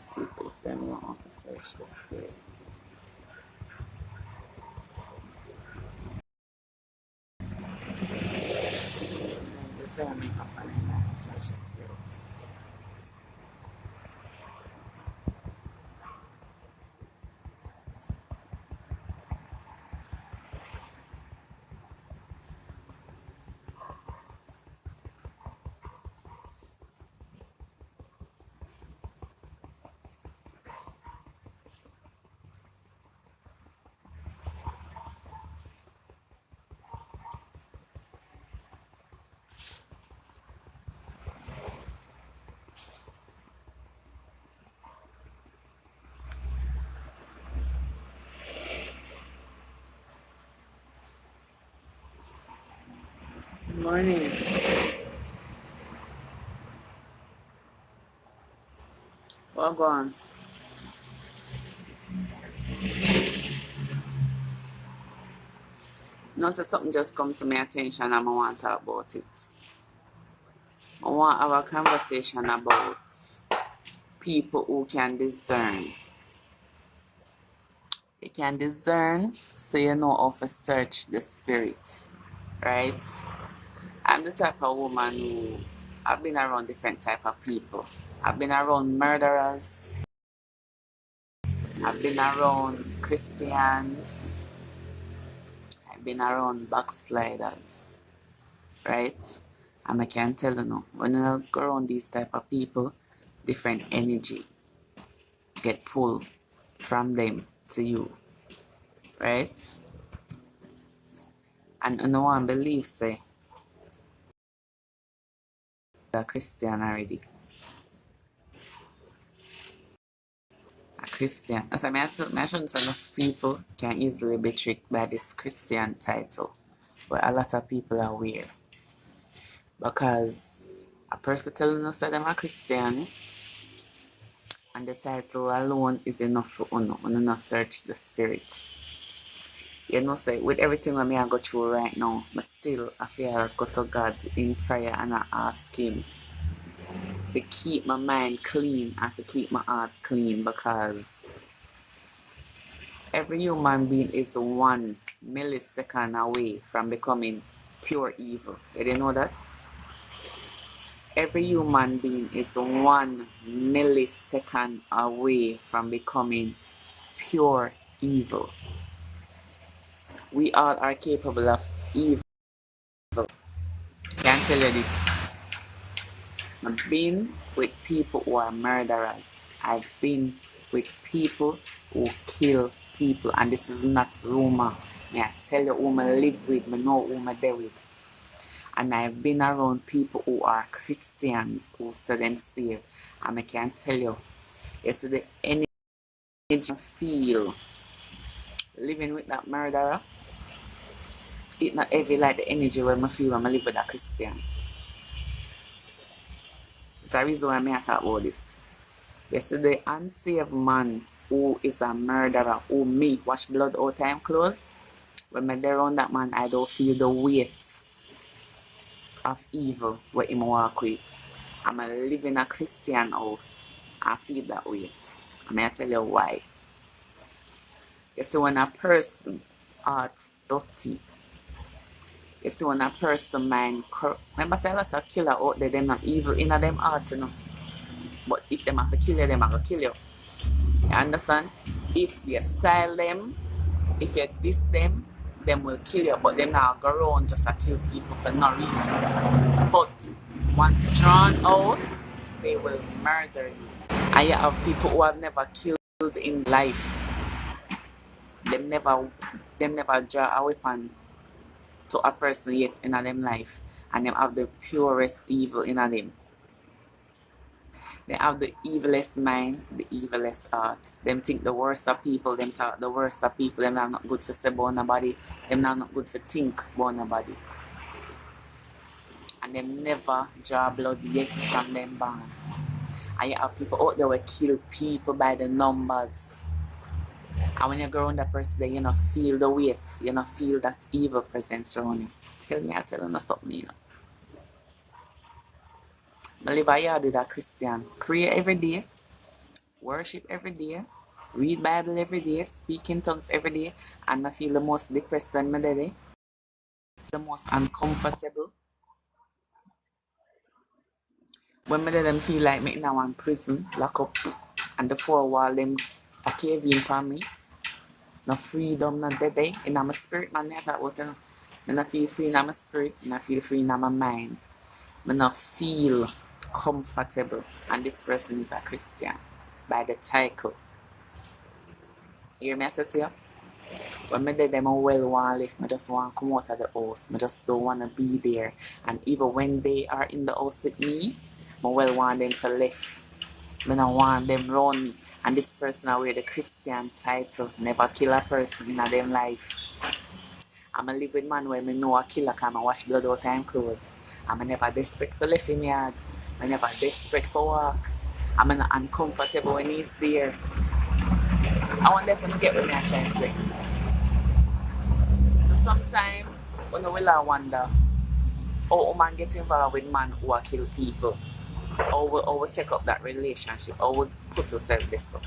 ask people if they want to search the spirit. And discernment upon him and search the spirit. Good morning. Well, go on. No, so something just come to my attention and I want to talk about it. I want to have a conversation about people who can discern. You can discern so you know how to search the spirit, right? I'm the type of woman who I've been around different type of people. I've been around murderers. I've been around Christians. I've been around backsliders, right? And I can tell you now, when you go around these type of people, different energy get pulled from them to you, right? And no one believes say a Christian already. A Christian. As I mentioned, some of people can easily be tricked by this Christian title, but a lot of people are aware. Because a person telling us that them a Christian and the title alone is enough for uno not search the spirit. You know, say with everything that I go through right now, but still I feel go to God in prayer and I ask him to keep my mind clean and to keep my heart clean, because every human being is 1 millisecond away from becoming pure evil. Did you know that? Every human being is 1 millisecond away from becoming pure evil. We all are capable of evil. I can tell you this. I've been with people who are murderers. I've been with people who kill people. And this is not rumor. I tell you who I live with, I know who I deal with. And I've been around people who are Christians who say them saved. And I can tell you, see the energy I feel living with that murderer, it's not heavy like the energy when I feel when I live with a Christian. It's a reason why I talk about this. Yesterday, unsaved man who is a murderer, who me wash blood out time clothes. When I there around that man, I don't feel the weight of evil where him walk with. I'm a live in a Christian house. I feel that weight. And I tell you why. You see, when a person heart dirty, you see, when a person mind corrupt. Remember, say a lot of killer out there, them not evil in them heart, you know. But if them have to kill you, them have to kill you. You understand? If you style them, if you diss them will kill you. But them now go around just to kill people for no reason. But once drawn out, they will murder you. And you have people who have never killed in life. Them never draw a weapon to a person yet in them life, and them have the purest evil in them. They have the evilest mind, the evilest heart. Them think the worst of people, them talk the worst of people, them not good for say about nobody, them not good for think about nobody. And them never draw blood yet from them born. And you have people out there who kill people by the numbers. And when you go around that person, then you not feel the weight, you not feel that evil presence around you. Tell me, I tell you something, you know. I live a yard with a Christian. Pray every day. worship every day, read Bible every day, speak in tongues every day, and I feel the most depressed when I day, the most uncomfortable. When I them feel like me now in prison, lock up, and the four wall them a cave in for me. No freedom, no day. In my spirit, man, I thought what I not feel free in my spirit, I feel free in my mind. I not feel comfortable. And this person is a Christian by the title. You hear me I say to you? When I did them I well want to live, I just want to come out of the house. I just don't want to be there. And even when they are in the house with me, I well want them to live. I don't want them around me. And this person I wear the Christian title, never kill a person in their life. I'm a live with man where I know a killer can wash blood out time clothes. I'm never desperate for life in my yard. I'm never desperate for work. I'm not uncomfortable when he's there. I want them to get what me I try to say. So sometimes when I will wonder how man get involved with man who kill people. Or we take up that relationship, or we put yourself this up.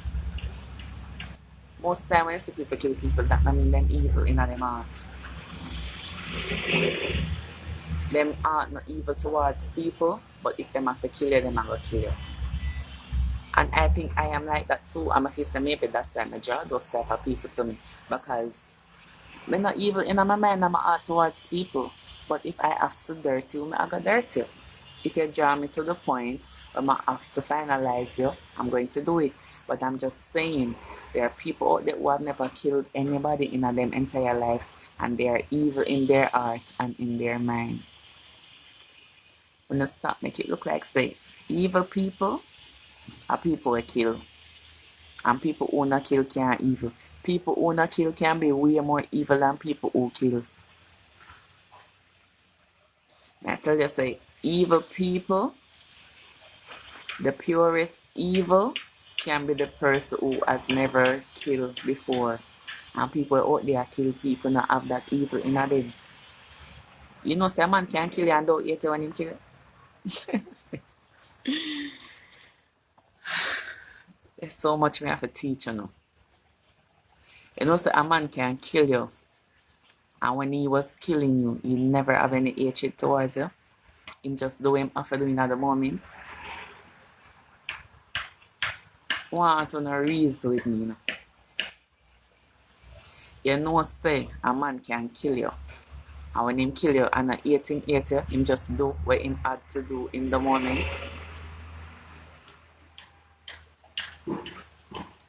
Most time when you see people kill people, that don't mean them evil in their hearts. Them aren't not evil towards people, but if them have to kill you, them are going to kill you. And I think I am like that too. I'm a face maybe that's why I draw those type of people to me. Because I'm not evil in my mind, I'm heart towards people. But if I have to dirty you, I go dirty you. If you draw me to the point where I have to finalize you, I'm going to do it. But I'm just saying, there are people out there who have never killed anybody in their entire life, and they are evil in their heart and in their mind. When you stop, make it look like, say, evil people are people who kill. And people who not kill can't evil. People who not kill can be way more evil than people who kill. I tell you, say, evil people, the purest evil can be the person who has never killed before. And people out there kill people not have that evil in them. You know, say a man can kill you and don't hate you when he kill you. There's so much we have to teach, you know. You know, say a man can kill you, and when he was killing you, he never have any hatred towards you. Him just do him after doing at the moment. Want to know reason with me, you know. You know, say a man can kill you, and when him kill you and not hate you, him just do what him had to do in the moment.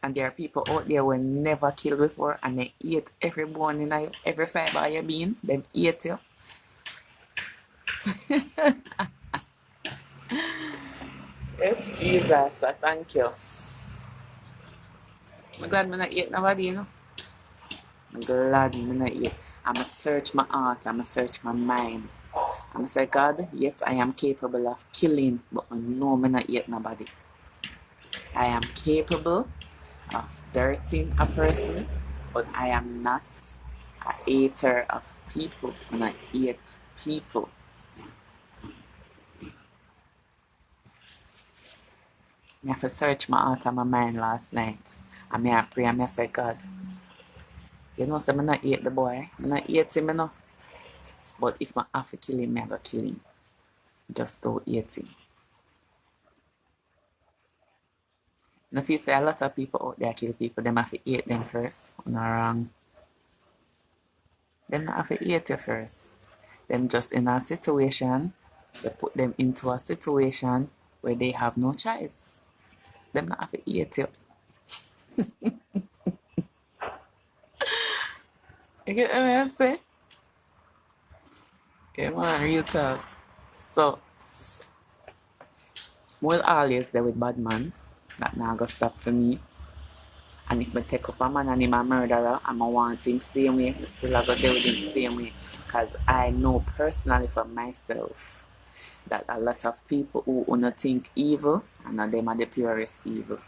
And there are people out there who never killed before and they hate every bone in you, every fiber of your being, them hate you. Yes, Jesus, I thank you. I'm glad I'm not hate nobody, you know. I'm glad I'm not hate. I'm going to search my heart, I'm going to search my mind. I'm going to say, God, yes, I am capable of killing, but I know I'm not hate nobody. I am capable of dirtying a person, but I am not a hater of people when I hate people. I have to search my heart and my mind last night. And I pray and I say, God, you know, so I'm not hate the boy. I'm not hate him, you know. But if I have to kill him, I'm going to kill him. Just don't hate him. And if you say a lot of people out there kill people, them have to hate them first. No wrong. Them not have to hate you first. Them just in a situation, they put them into a situation where they have no choice. Them not have to hate you. You get what I say? Yeah, man, real talk. So, will always there with bad man. That now go stop for me. And if I take up a man and him a murderer, I'm a want him same way, I still I go deal with him same way. Because I know personally for myself that a lot of people who not think evil, and them are the purest evil.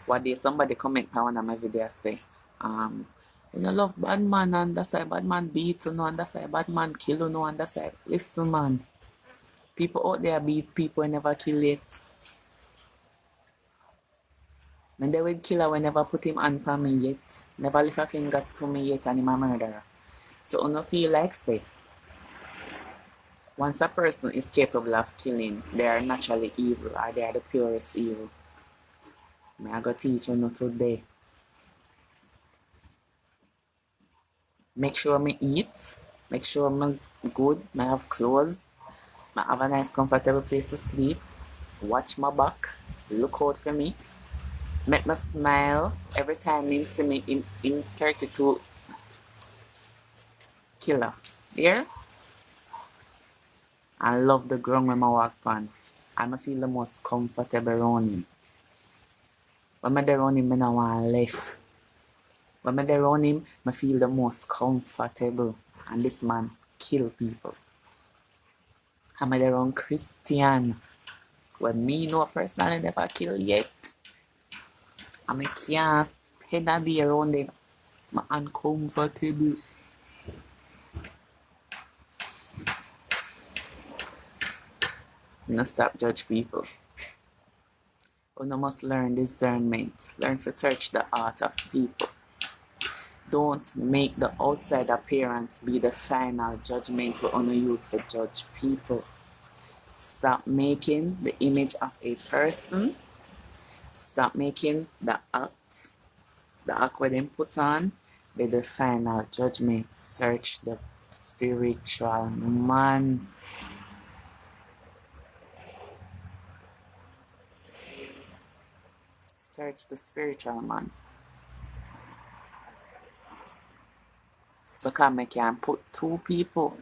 One day somebody comment on one of my videos say, you know, love bad man and that's why bad man beat you know, and that's why bad man kill you know, and that's why, listen man, people out there beat people and never kill it. And they will killer we never put him on for me yet. Never lift a finger to me yet and him a murderer. So I don't feel like say, once a person is capable of killing, they are naturally evil or they are the purest evil. I go teach you today. Make sure me eat, make sure I'm good, I have clothes, I have a nice comfortable place to sleep, watch my back, look out for me, make me smile every time him see me in 32 killer. Here? I love the ground when I walk on. I feel the most comfortable around him. When I'm around him, I don't want to leave. When I'm around him, I feel the most comfortable. And this man kill people. I'm around Christian. When me know personally never kill yet. And I can't spend a day around them. I'm uncomfortable. No stop judge people. You must learn discernment. Learn to search the heart of people. Don't make the outside appearance be the final judgment we only use for judge people. Stop making the image of a person. Stop making the act where they put on, be the final judgment. Search the spiritual man. Search the spiritual man. Because I can put two people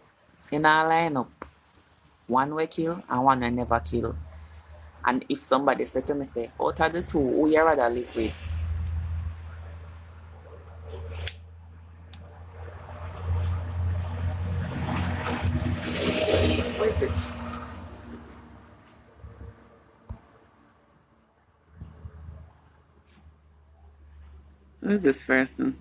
in a lineup. One will kill and one will never kill. And if somebody said to me, say, out of the two, who you rather live with? What is this? Who is this person?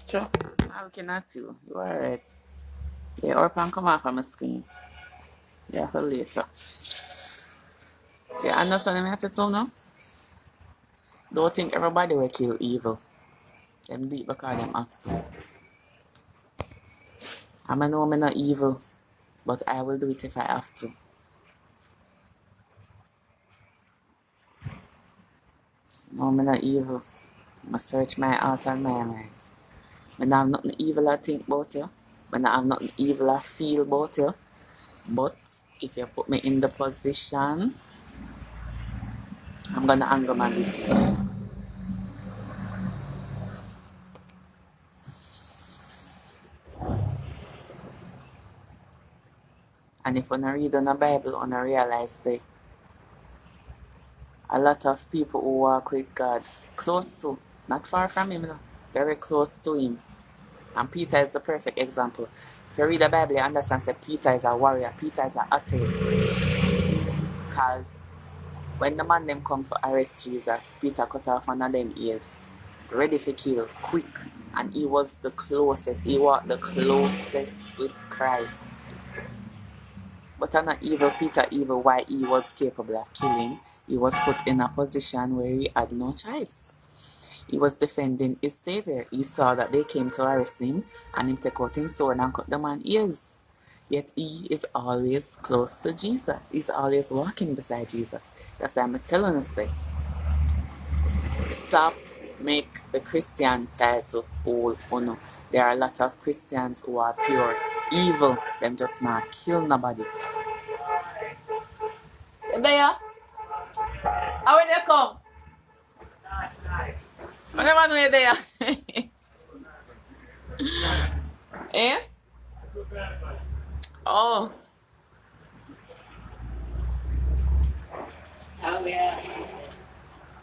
Sure. I'm looking at you. You alright? Yeah, or can come off from my screen. Yeah, for later. You understand me? I said so now? Don't think everybody will kill evil. Them do it because them have to. I know I'm not evil, but I will do it if I have to. No, I'm not evil. I search my heart and my mind. I don't have nothing evil I think about you. I don't have nothing evil I feel about you. But if you put me in the position, I'm gonna handle my business. And if I read on the Bible, I realize that a lot of people who walk with God, close to, not far from him, very close to him. And Peter is the perfect example. If you read the Bible, you understand that Peter is a warrior, Peter is an athlete. Because when the man them come for arrest Jesus, Peter cut off one of them ears, ready for kill, quick. And he was the closest, he walked the closest with Christ. But an evil Peter, evil why he was capable of killing, he was put in a position where he had no choice. He was defending his savior. He saw that they came to arrest him and him take out his sword and cut the man's ears. Yet he is always close to Jesus. He's always walking beside Jesus. That's why I'm telling you, say, stop make the Christian title all fun. There are a lot of Christians who are pure evil. Them just not kill nobody. You there? How will you come? I never know you're there. Eh? Oh. Oh, yeah.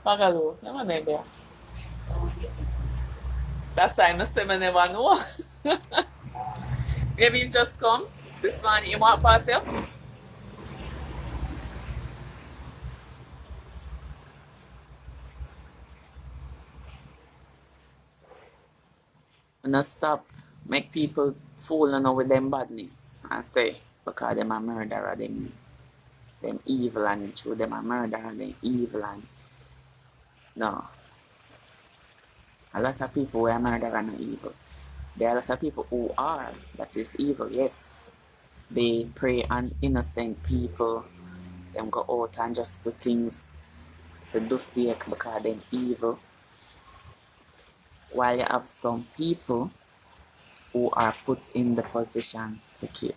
Pagalo. Never know there. That's why I say I never know. Maybe you just come. This man, you want past you? And I stop. Make people fool with them badness and say, because them a murderer, them. them evil and through them a murder and them evil and no. A lot of people who are murder and evil. There are a lot of people who are, that is evil, yes. They prey on innocent people. Them go out and just do things for do sake because them evil. While you have some people who are put in the position to kill.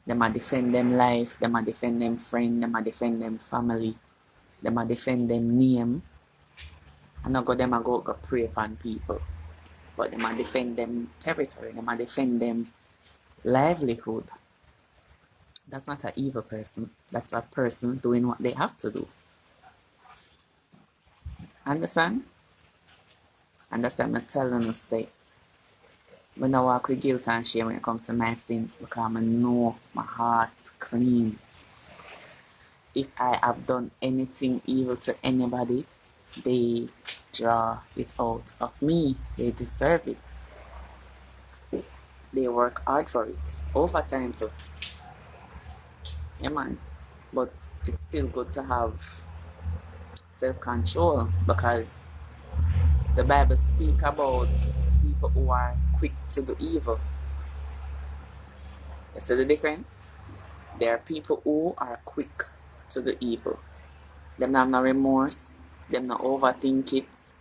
Them a defend them life, them a defend them friend, them a defend them family, them a defend them name. And not go them a go prey upon people. But them a defend them territory, them a defend them livelihood. That's not an evil person. That's a person doing what they have to do. Understand? And that's what I'm telling you, say. When I walk with guilt and shame when it comes to my sins, because I know my heart's clean. If I have done anything evil to anybody, they draw it out of me. They deserve it. They work hard for it. Overtime too. Yeah, man. But it's still good to have self-control because the Bible speaks about people who are quick to do evil. You see the difference? There are people who are quick to do evil. Them have no remorse. Them not overthink it.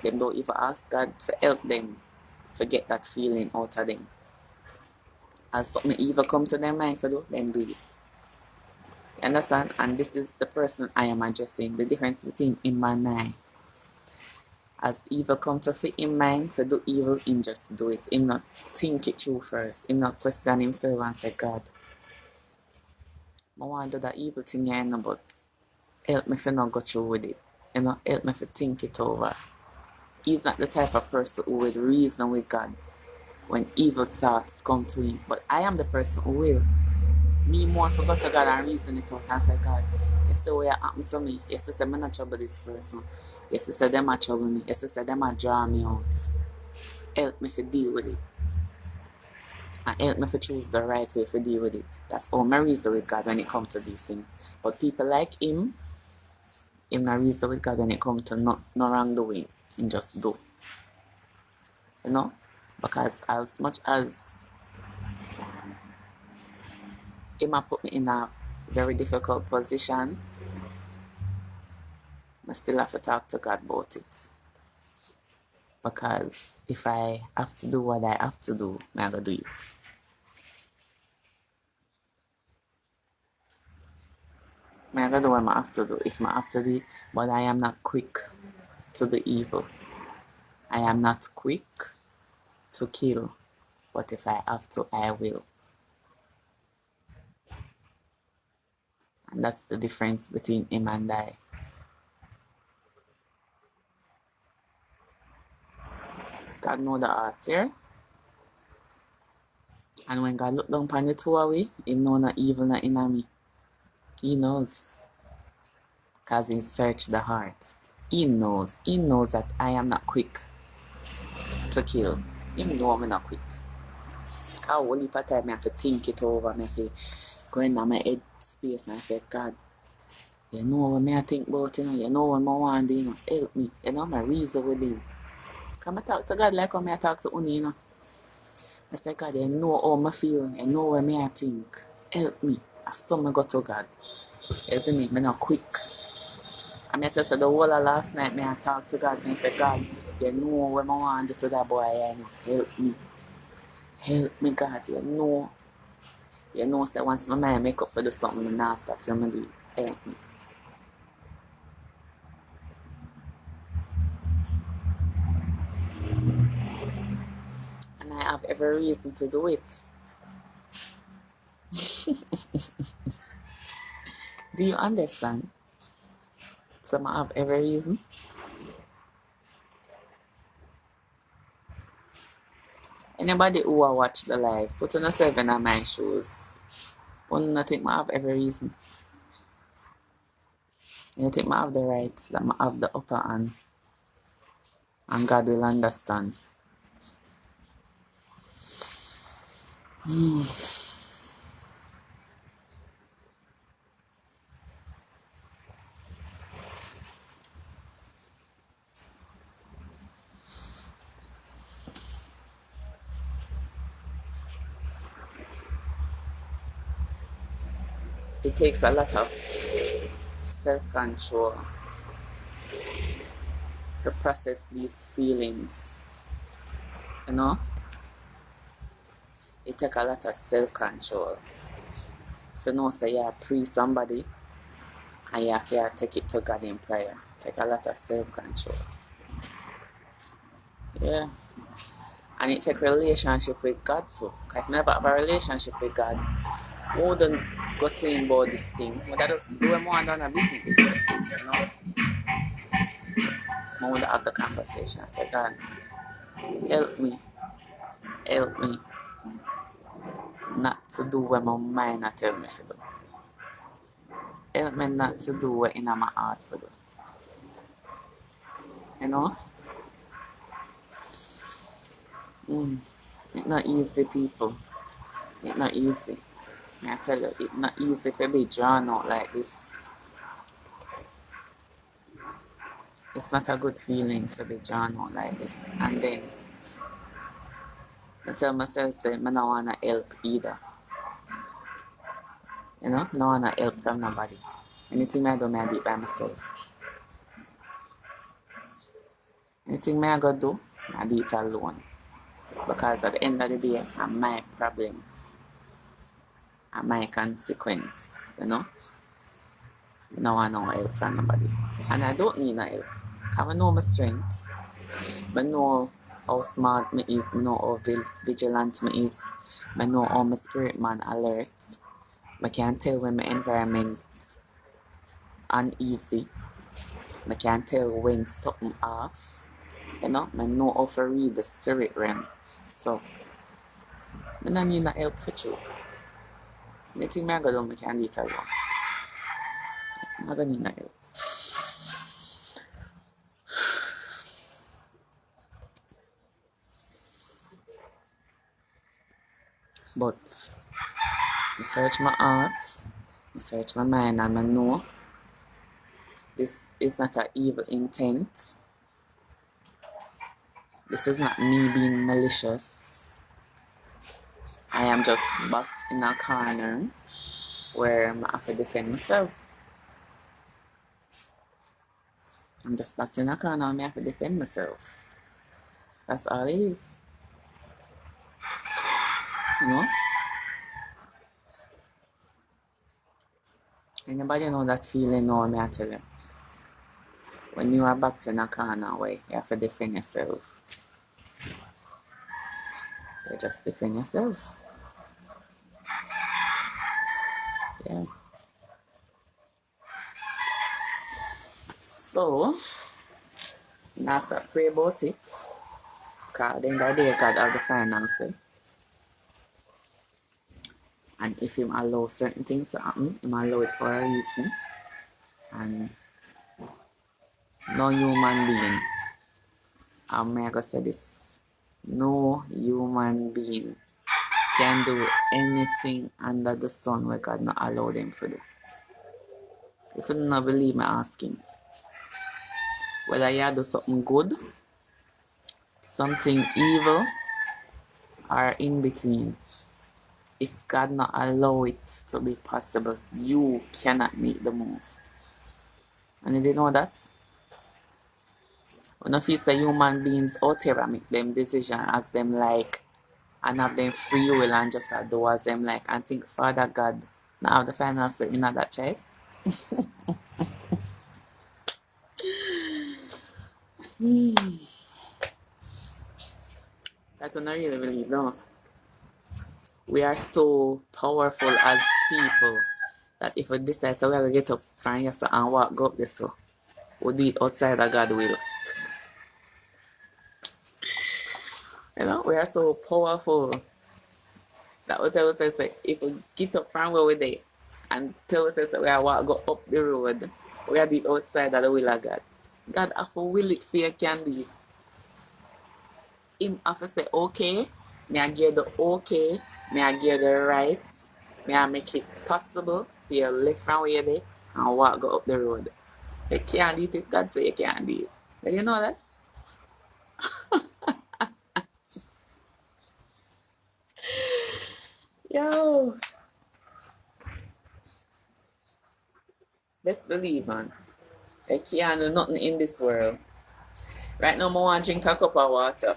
Them don't even ask God to help them to get that feeling out of them. As something evil come to their mind to do, them do it. You understand? And this is the person I am addressing. The difference between him and I. As evil come to fit in mind to do evil, him just do it. Him not think it through first. Him not question himself and say, God, I want to do that evil thing, I know, but help me to not go through with it. You know, help me to think it over. He's not the type of person who would reason with God when evil thoughts come to him. But I am the person who will. Me more for go to God and reason it out and say, God, you see what happened to me. You see, I'm not trouble this person. You see, them are trouble me. You see, them are draw me out. Help me to deal with it. And help me to choose the right way to deal with it. That's all my reason with God when it comes to these things. But people like him not reason with God when it comes to no wrongdoing. Him just do. You know? Because as much as it might put me in a very difficult position, I still have to talk to God about it. Because if I have to do what I have to do, I'm going to do it. I'm going to do what I have to do if I have to do it. But I am not quick to the evil. I am not quick to kill. But if I have to, I will. And that's the difference between him and I. God know the heart here. And when God look down upon the two of we, He know no evil not in me. He knows. Because He searched the heart. He knows. He knows that I am not quick to kill. He know I'm not quick. Because one heap of time I have to think it over. I have to go in my head space and say, God, you know what I think about, you know what I want to do, help me. You know my reason with Him. Come and talk to God like how I talk to Uni, I say, God, you know how I feel, you know what I think. Help me. I saw me go to God. You see me? I'm not quick. I just said the whole of last night, I talked to God and I said, God, you know what I want to do to that boy, you know. Help me. Help me, God, you know. You know, say once my mind make up for do something, I not stop till I do it. Help me. And I have every reason to do it. Do you understand? So I have every reason. Anybody who will watch the live, put on yourself in my shoes. One, I think I have every reason. I think I have the right, that I have the upper hand. And God will understand. takes a lot of self-control to process these feelings, you know. It takes a lot of self-control. So know say you pray somebody and you have to take it to God in prayer. Take a lot of self-control. Yeah. And it takes relationship with God too. Because if you never have a relationship with God, you wouldn't go to him about this thing. But that just do more than a business. You know? I would have the conversation. I say, God, help me not to do what my mind not tell me to do. Help me not to do what in my heart to do. You know? It's not easy, people. It's not easy. I tell you, it's not easy to be drawn out like this. It's not a good feeling to be drawn out like this. And then I tell myself, say, I don't want to help either. You know, I don't want to help from nobody. Anything I do, I do it by myself. Anything I go do, I do it alone. Because at the end of the day, I'm my problem. And my consequence, you know. I don't want no help from nobody. And I don't need no help. Because I know my strength. I know how smart me is. I know how vigilant me is. I know how my spirit man alert. I can tell when my environment uneasy. I can tell when something off. You know, I know how to read the spirit realm. So, I don't need no help for you. Anything I go do, I can do it alone. I don't need no help. But I search my heart, I search my mind, and I know this is not an evil intent. This is not me being malicious. I am just backed in a corner where I have to defend myself. I'm just backed in a corner where I have to defend myself. That's all it is. You know? Anybody know that feeling now, I tell you? When you are backed in a corner where you have to defend yourself. You just defend yourself. Yeah. So, now start pray about it. Because then the day God have the final say. And if him allow certain things to happen, him allow it for a reason. And no human being, I'm gonna say this, no human being can do anything under the sun where God not allow them to do. If you don't believe me, ask him. Whether you do something good, something evil, or in between. If God not allow it to be possible, you cannot make the move. And you didn't know that? When you feel say human beings out here make them decision as them like and have them free will and just do as them like and think Father God now have the final say in that choice. That's what I really believe, no. We are so powerful as people that if we decide so we're gonna get up from here so and walk go up this so we'll do it outside of God's will. You know, we are so powerful that we tell us that if we get up from where we're there and tell us that we are walk go up the road, we are the outside of the will of God. God have to will it for you can do it. Him have to say, okay, may I give the okay, may I give the right, may I make it possible for you live from where you're there and walk go up the road. You can't do it if God say you can't do it. Do you know that? Yo. Best believe, man. I can't do nothing in this world. Right now, I want to drink a cup of water.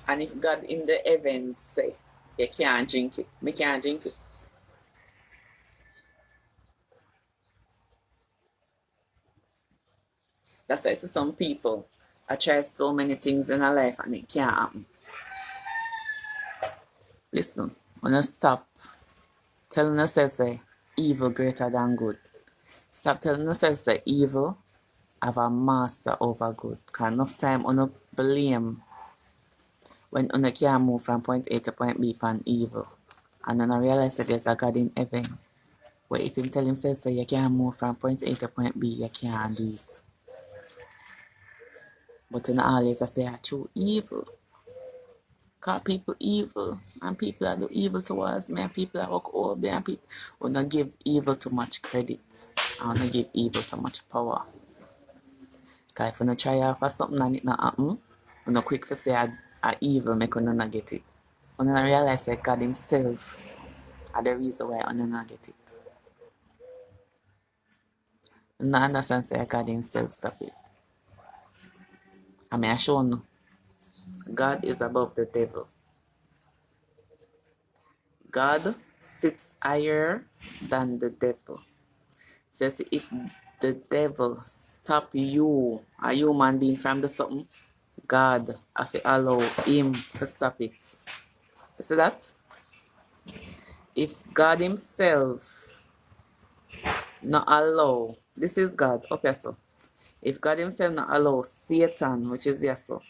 And if God in the heavens say, you can't drink it, me can't drink it. That's why to some people, I try so many things in a life and it can't happen. Listen, when you stop telling yourself say evil greater than good. Stop telling yourself say evil have a master over good. Because enough time on blame when you can't move from point A to point B upon evil. And then I realize that there's a God in heaven. Where if him tell himself say you can't move from point A to point B, you can't do it. But in always I say I true evil. Call people evil, and people that do evil towards me, and people that walk over me, and people will not give evil too much credit. I want to give evil too much power. Because if you not try out for something and it not happen, you not quick to say a evil make you not get it. You not realize that God himself are the reason why you not get it. You not understand say God himself stop it. I mean I show you. God is above the devil. God sits higher than the devil. So if the devil stop you, a human being from the something, God have to allow him to stop it. You see that? If God himself not allow, this is God, okay so. If God himself not allow Satan, which is there so,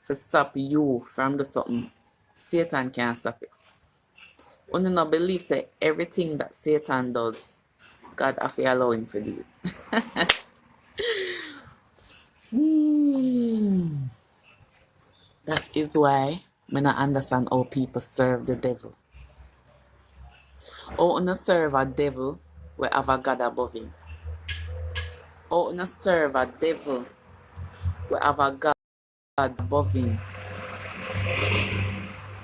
to stop you from the something, Satan can't stop it. You not believe say everything that Satan does, God have to allow him to do it. That is why I don't understand how people serve the devil. How you serve a devil we have a God above him? How you serve a devil we have a God above him?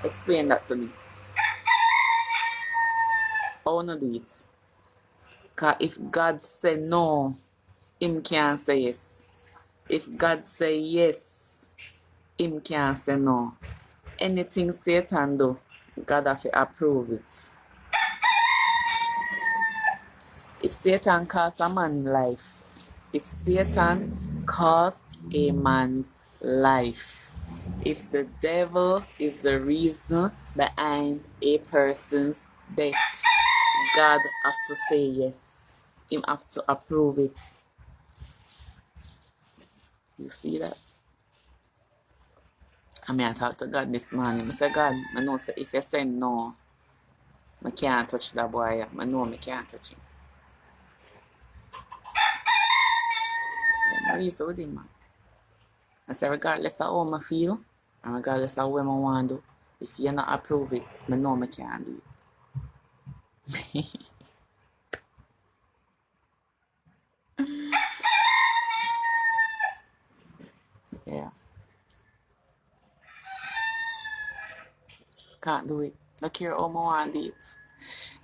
Explain that to me. How you do it? Because if God say no, him can't say yes. If God say yes, him can't say no. Anything Satan do, God have to approve it. If Satan costs a man's life, if Satan costs a man's life, if the devil is the reason behind a person's death, God have to say yes. Him have to approve it. You see that? I mean, I talk to God this morning. I say, God, I know say if you say no, I can't touch that boy. I know I can't touch him. Yeah, I reason with him, man. I say, regardless of how I feel, and regardless of what I want to do, if you not approve it, I know I can't do it. Yeah. Can't do it. No care how I want to do it.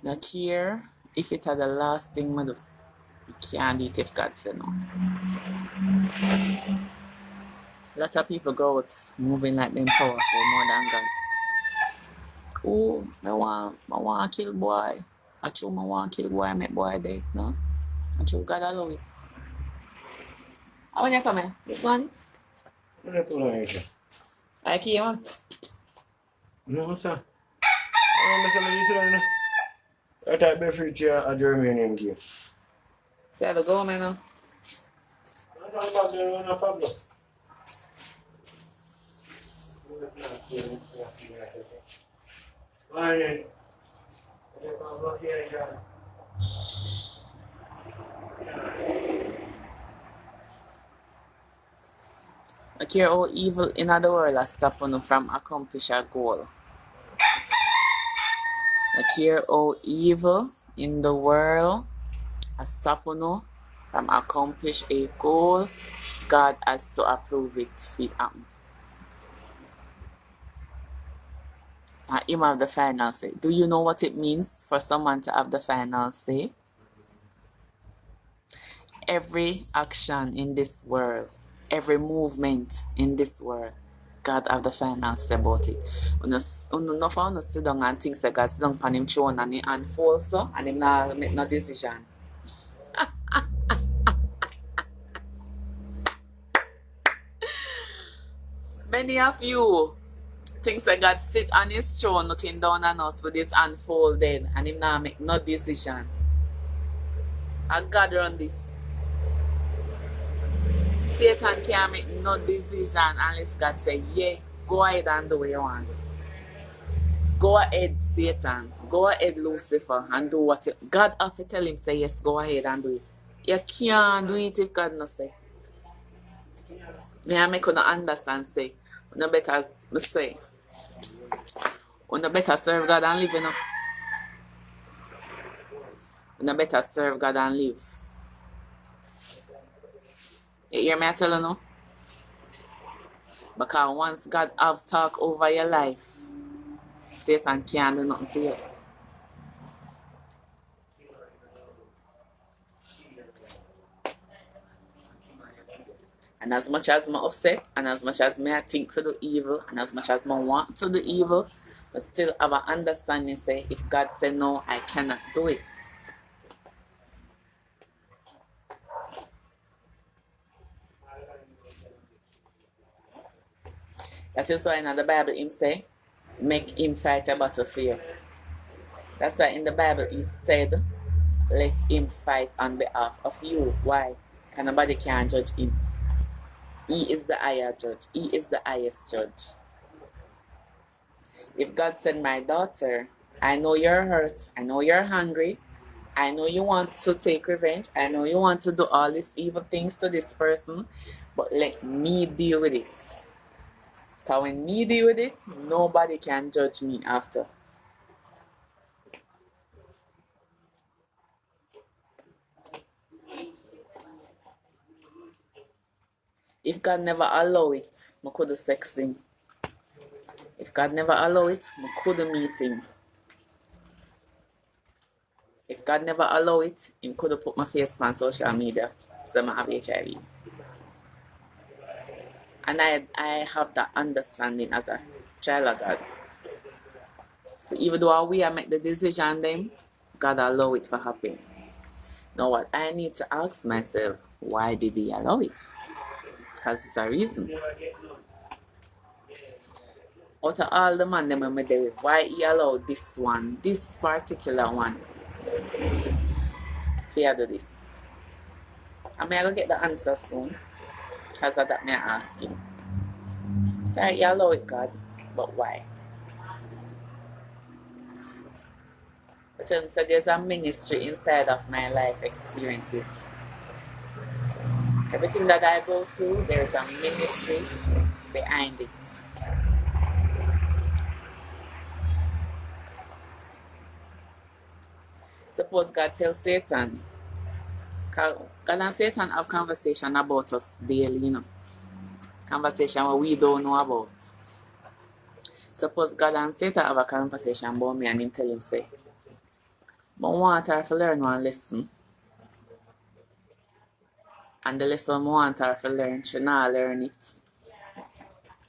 No care if it's the last thing I do. You can't do it if God say no. A lot of people go out moving like them powerful more than God. Oh, I want to kill boy. I true I want to kill boy, make boy dead. No? I true God allow it. How when you come here? This one? I came on. No, sir. I type the future a Germanian game. Say I go, man. No problem. I care how evil in the world has stopped you from accomplish a goal. I care how evil in the world has stopped you from accomplish a goal. God has to approve it for it happen. And him have the final say. Do you know what it means for someone to have the final say? Every action in this world, every movement in this world, God have the final say about it. Enough of us sit down and think that God sit down on him throne and he unfold so and him not make no decision. Many of you think that God sit on his throne looking down on us with his unfolded and him not make no decision. And God run this. Satan can't make no decision unless God say, yeah, go ahead and do what you want. Go ahead, Satan. Go ahead, Lucifer, and do what you... God have to tell him, say, yes, go ahead and do it. You can't do it if God no say. Me I make you no understand, say. You better say. You better serve God and live, you know. You better serve God and live. You hear me I tell you no? Because once God have talk over your life, Satan can't do nothing to you. And as much as I'm upset, and as much as I think to do evil, and as much as I want to do evil, but still have an understanding, say, if God say no, I cannot do it. That is why in the Bible him say, make him fight a battle for you. That's why in the Bible he said, let him fight on behalf of you. Why? Because nobody can judge him. He is the higher judge. He is the highest judge. If God said, my daughter, I know you're hurt. I know you're hungry. I know you want to take revenge. I know you want to do all these evil things to this person. But let me deal with it. Because when me deal with it, nobody can judge me after. If God never allow it, I could sex him. If God never allow it, I could meet him. If God never allow it, he could have put my face on social media. So I have HIV. And I have that understanding as a child of God. So even though we make the decision then, God allow it to happen. Now what I need to ask myself, why did he allow it? Because it's a reason. Out of all the man them I deal with, why he allowed this one, this particular one, to do this? I may go get the answer soon, because of that may ask him. Sorry, you allow it, God, but why? But then so there's a ministry inside of my life experiences. Everything that I go through, there's a ministry behind it. Suppose God tells Satan, God and Satan have conversation about us daily, you know. Conversation where we don't know about. Suppose God and Satan have a conversation about me and him tell him, say, but I want her to learn one lesson. And the lesson I want her to learn, she not learn it.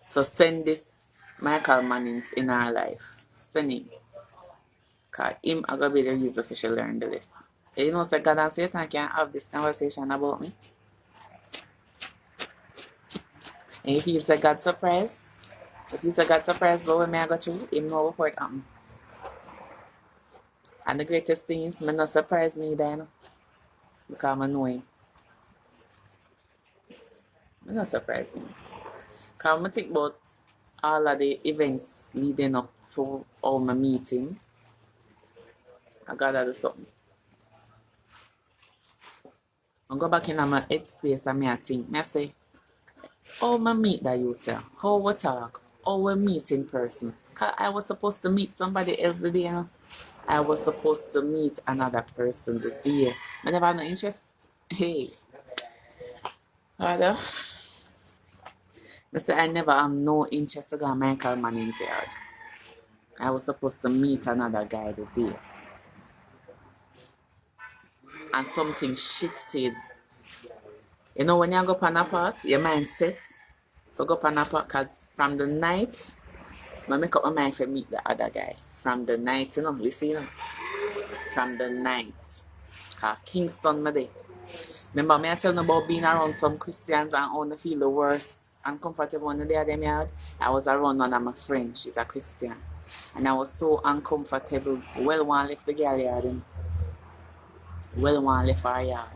So send this Michael Mannings in her life. Send him. Because him are going to be the reason for she learn the lesson. You know, so God and Satan can have this conversation about me. And if you say God surprised, if you say God surprised about when I got you, him know what it happened. And the greatest thing is, me not surprise me then. Because I know him. Me not surprise me. Because I think about all of the events leading up to all my meeting. I gotta do something. I go back in my headspace and I think, I say, how I meet that youth here? How we talk? How we meet in person? Because I was supposed to meet somebody every day. You know? I was supposed to meet another person the day. I never had no interest. Hey. Father. I say I never have no interest to go to Michael Manning's yard. I was supposed to meet another guy the day. And something shifted You know, when you go on a part, your mind set to go on a part, because from the night, I make up my mind to meet the other guy. From the night, you know, you see, you know, from the night. Because Kingston, my day. Remember me I tell you about being around some Christians and how I feel the worst uncomfortable on the day of them yard. I was around one of my friends, she's a Christian. And I was so uncomfortable. Well one left the girl yard and well one left our yard.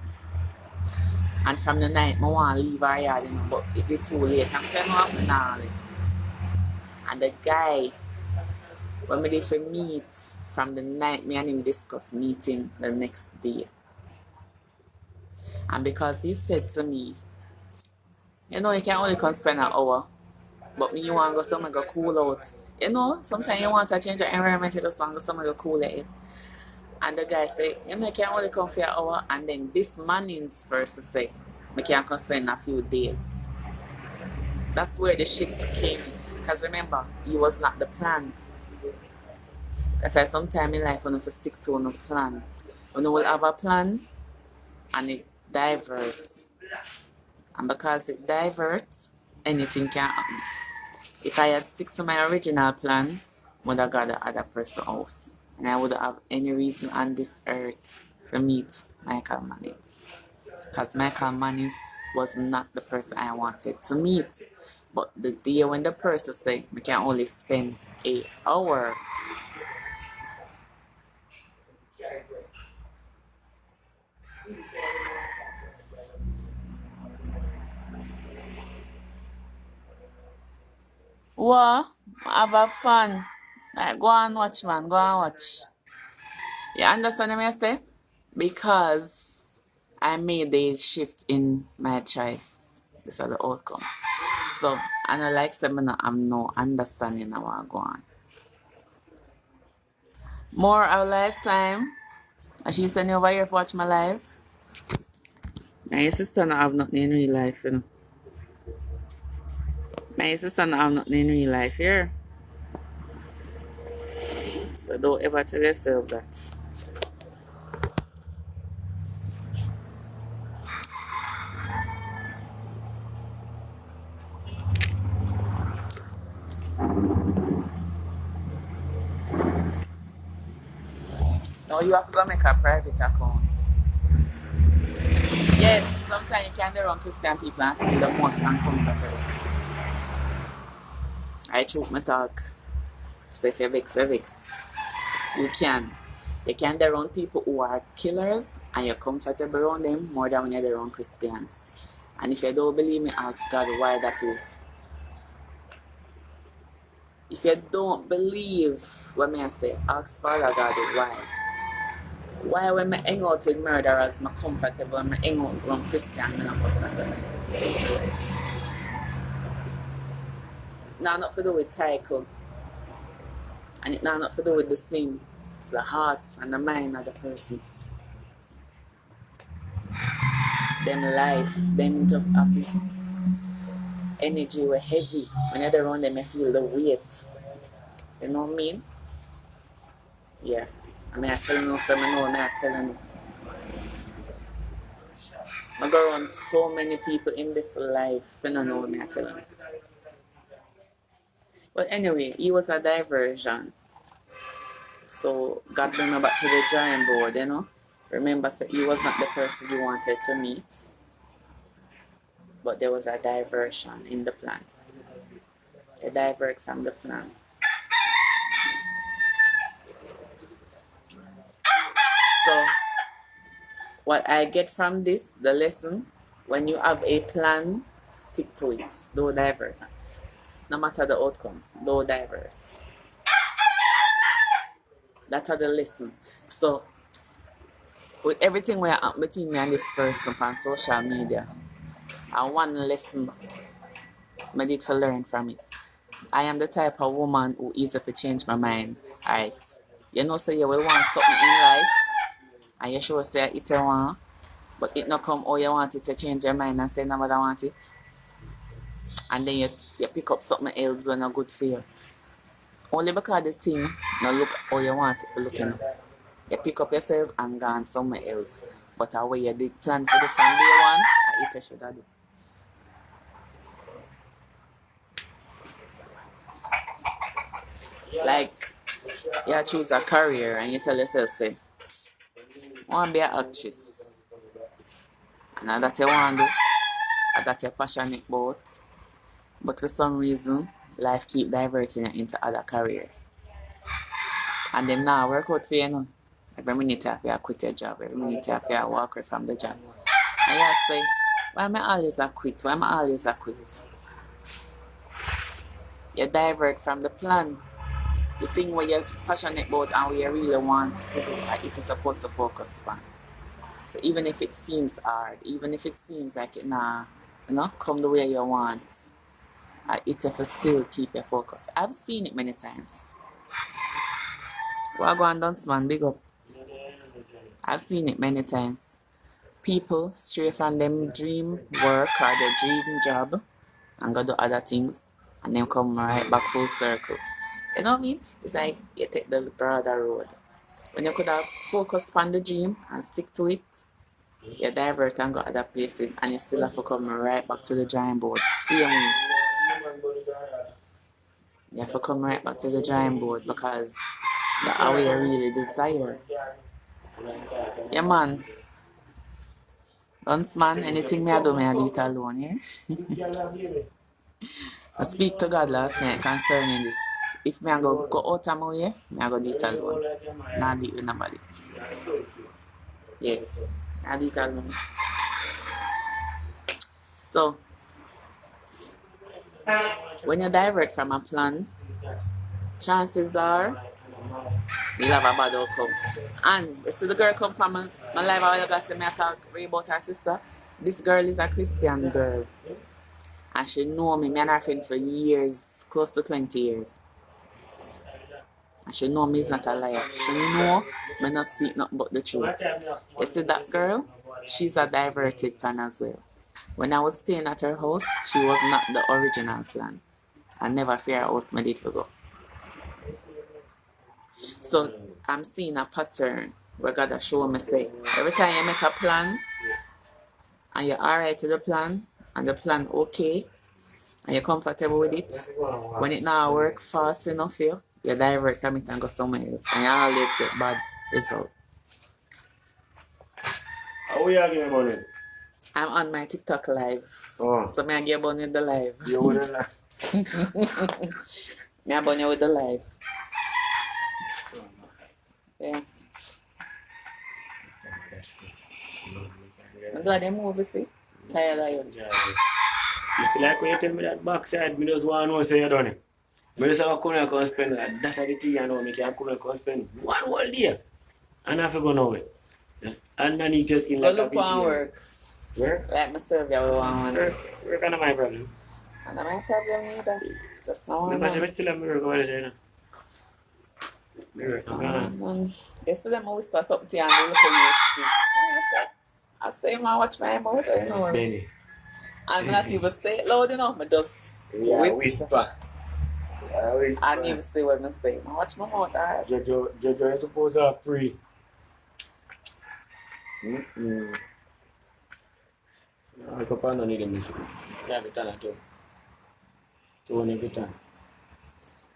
And from the night I want to leave our yard, you know, but it be too late. I'm saying no I'm not leave. And the guy when we did for meet from the night me and him discuss meeting the next day. And because he said to me, you know, you can only come spend an hour, but when you want to go somewhere go cool out. You know, sometimes you want to change your environment, you just want to go somewhere go cool it. And the guy say, you know, you can only come for an hour, and then this morning's person say, I can come spend a few days. That's where the shift came. Because remember, it was not the plan. That's why sometimes in life you have to stick to a plan. When you will have a plan, and it diverts. And because it diverts, anything can happen. If I had stick to my original plan, I would have got the other person house. And I wouldn't have any reason on this earth to meet Michael Mannings. Because Michael Mannings was not the person I wanted to meet. But the day when the person said, I can only spend an hour. What? Have a fun. Like, go and watch, man. Go and watch. You understand what I say? Because I made the shift in my choice. This is the outcome. So, and I like saying I'm no understanding how I go on. More our lifetime. And she send you over here to watch my life. My sister don't have nothing in real life, you know. My sister don't have nothing in real life here. So don't ever tell yourself that. No, you have to go make a private account. Yes, sometimes you can be around Christian people and feel the most uncomfortable. I choke my talk. So if you vex, you vex. You can. You can be around people who are killers and you're comfortable around them more than when you're around Christians. And if you don't believe me, ask God why that is. If you don't believe what I say, ask Father God why. Why when I hang out with murderers, I'm comfortable, when I hang out around Christians, I'm not comfortable. Now not to do with title. And it's not to do with the sin. It's the heart and the mind of the person. Them life, them just have this energy were heavy. When you're around them, I feel the weight. You know what I mean? Yeah. I mean, I tell you so I know, I'm telling you. I go around so many people in this life, you don't know what I'm telling you. But anyway, he was a diversion. So God bring me back to the drawing board, you know. Remember, he was not the person you wanted to meet. But there was a diversion in the plan. A divert from the plan. So, what I get from this, the lesson, when you have a plan, stick to it. Don't divert. No matter the outcome, don't divert. That's the lesson. So, with everything we are between me and this person on social media, and one lesson I did to learn from it. I am the type of woman who easy to change my mind. Alright. You know, so you will want something in life, and you sure say it you want, but it not come how you want it to change your mind and say nobody want it. And then you pick up something else when not good for you. Only because the thing not look how you want it to look. You pick up yourself and go on somewhere else. But how you did plan for the from day one, it should do. Like, you choose a career and you tell yourself, say, I want to be an actress. And that's what you want to do. And that's what you're passionate about. But for some reason, life keep diverting you into other career. And them now work out for you, know. Every minute you have to quit your job. Every minute you have to walk away from the job. And you say, why am I always a quit? Why am I always a quit? You divert from the plan. The thing where you're passionate about and where you really want to do, it is supposed to focus on. So even if it seems hard, even if it seems like it come the way you want, it have to still keep your focus. I've seen it many times. Well, go and dance, man, big up. I've seen it many times. People stray from them dream work or their dream job and go do other things and then come right back full circle. You know what I mean? It's like you take the broader road. When you could have focused on the dream and stick to it, you divert and go other places and you still have to come right back to the drawing board. Same way. You have to come right back to the drawing board because that's how you really desire. Yeah, man. Once, man, anything me I do it alone, yeah? I speak to God last night concerning this. If me I go out of my way, me I go do it alone. Not deal with nobody. Yes, I do it alone. So, when you divert from a plan, chances are you'll have a bad outcome. And you see the girl come from my life, I was going to talk about her sister. This girl is a Christian girl. And she know me and her friend for years, close to 20 years. And she know me is not a liar. She know me not speak nothing but the truth. You see that girl? She's a diverted plan as well. When I was staying at her house, she was not the original plan. I never fear her house me did for go. So I'm seeing a pattern where God has shown me say, every time you make a plan and you're alright with the plan and the plan okay and you're comfortable with it, when it now work fast enough you divert from it and go somewhere else and you always get bad result. How are you arguing about it? I'm on my TikTok live. Oh. So I get on with the live. You with the live? I born you with the live. Yeah. I'm glad they move, see. Tired of you. You see, like when you tell me that backside, me just want to know say you done it. Me just have to come here and spend that of the thing and me can come here and spend one whole day. And I have to go nowhere. Just underneath your skin like a look on work. Where? Like myself, you want. Work on my problem. And my problem either. Just now. I still have work over there. You see them always got something to you and they look at you. I say, man, watch my mouth. You know. Benny. I'm not even say it loud enough. I just whisper. I didn't even say what I say. Man, watch my mouth. Alright. Jojo, I suppose to pray. I can't find any of them. It's not the time to. To one every time.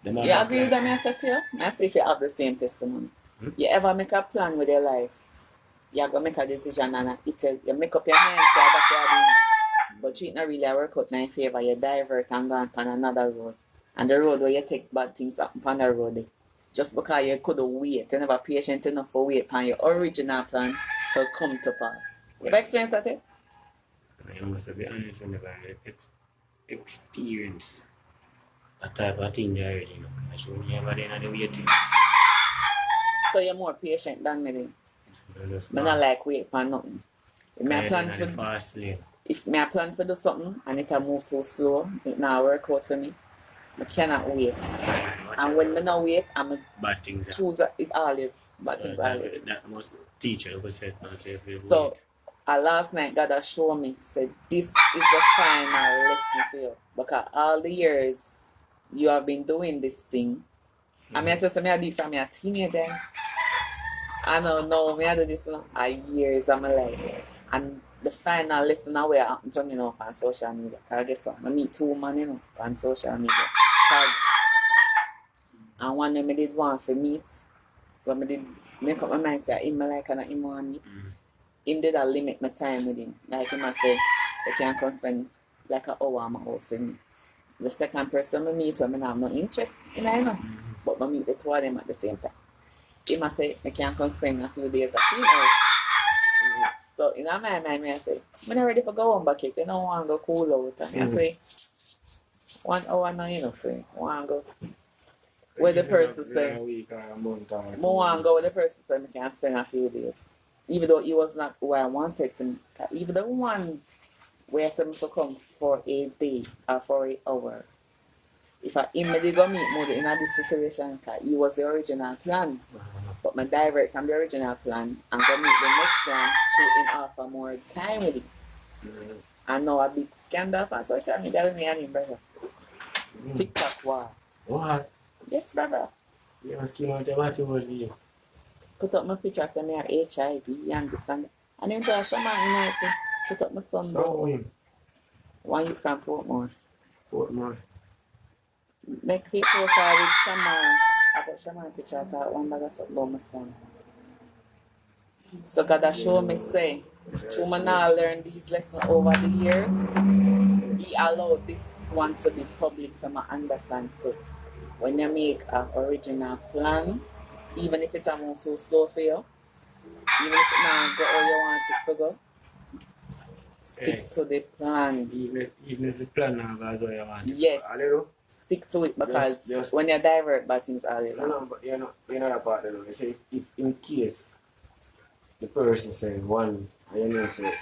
You agree with them, I said to you? I say if you have the same testimony. You ever make a plan with your life? You go make a decision and you make up your mind so that's what you're doing. But it not really work out in your favor. You divert and go on another road. And the road where you take bad things up on the road. Just because you could wait. You never patient enough for wait on your original plan to come to pass. You ever experienced that? I must be honest, I never experience that type of thing there already. That's when you ever done the waiting. So you're more patient than me then? I don't like wait for nothing. If I plan for do something and it move too slow, it not work out for me. I cannot wait. And when I not wait, I'm bad things. Choose it always. Bad things always. That must teacher would say not if you so last night God has shown me, said this is the final lesson for you. Because all the years you have been doing this thing. I mean, I tell you, I did from a teenager. I don't know, I do this for years of my life. And the final lesson now where happened to me now on social media. Cause I guess something. I meet two women, you know, on social media. Cause, and one day I did want to meet. When I did make up my mind say him I like and him want me. Him did a limit my time with him. Like him I say, they can come spend like an hour at my house with me. The second person I meet when I have no interest in I know. But I meet the two of them at the same time. Him I say I can come spend a few days at him house. So in my mind I say, I'm not ready for go home back. They don't want to go cool out. And I say 1 hour now enough for me. I want to go where the person say. I want to go where the person say I can spend a few days. Even though he was not who I wanted to. Even the one where I said to come for a day or for an hour. If I immediately go meet Moody in this situation, because he was the original plan. But I divert from the original plan and go meet the next one to him offer more time with him. And now a big scandal on social media with me and him, brother. TikTok war. What? Yes, brother. You asking what about you? Put up my picture say me have HIV and this and that. And him just show man United. Put up my son. So him. One you from Portmore. Portmore. Make people profile with Shaman. I got Shaman picture I thought one bag of something about my son. So God show me say, through my now learn these lessons over the years, he allowed this one to be public for my understand. So when you make an original plan, even if it a move too slow for you, even if it not go how you want it to go, stick to the plan. Even if the plan not go as you want it. Yes. Stick to it because just when you divert bad things all the time. No, but you're not that part of it. You say if in case the person say one and you know say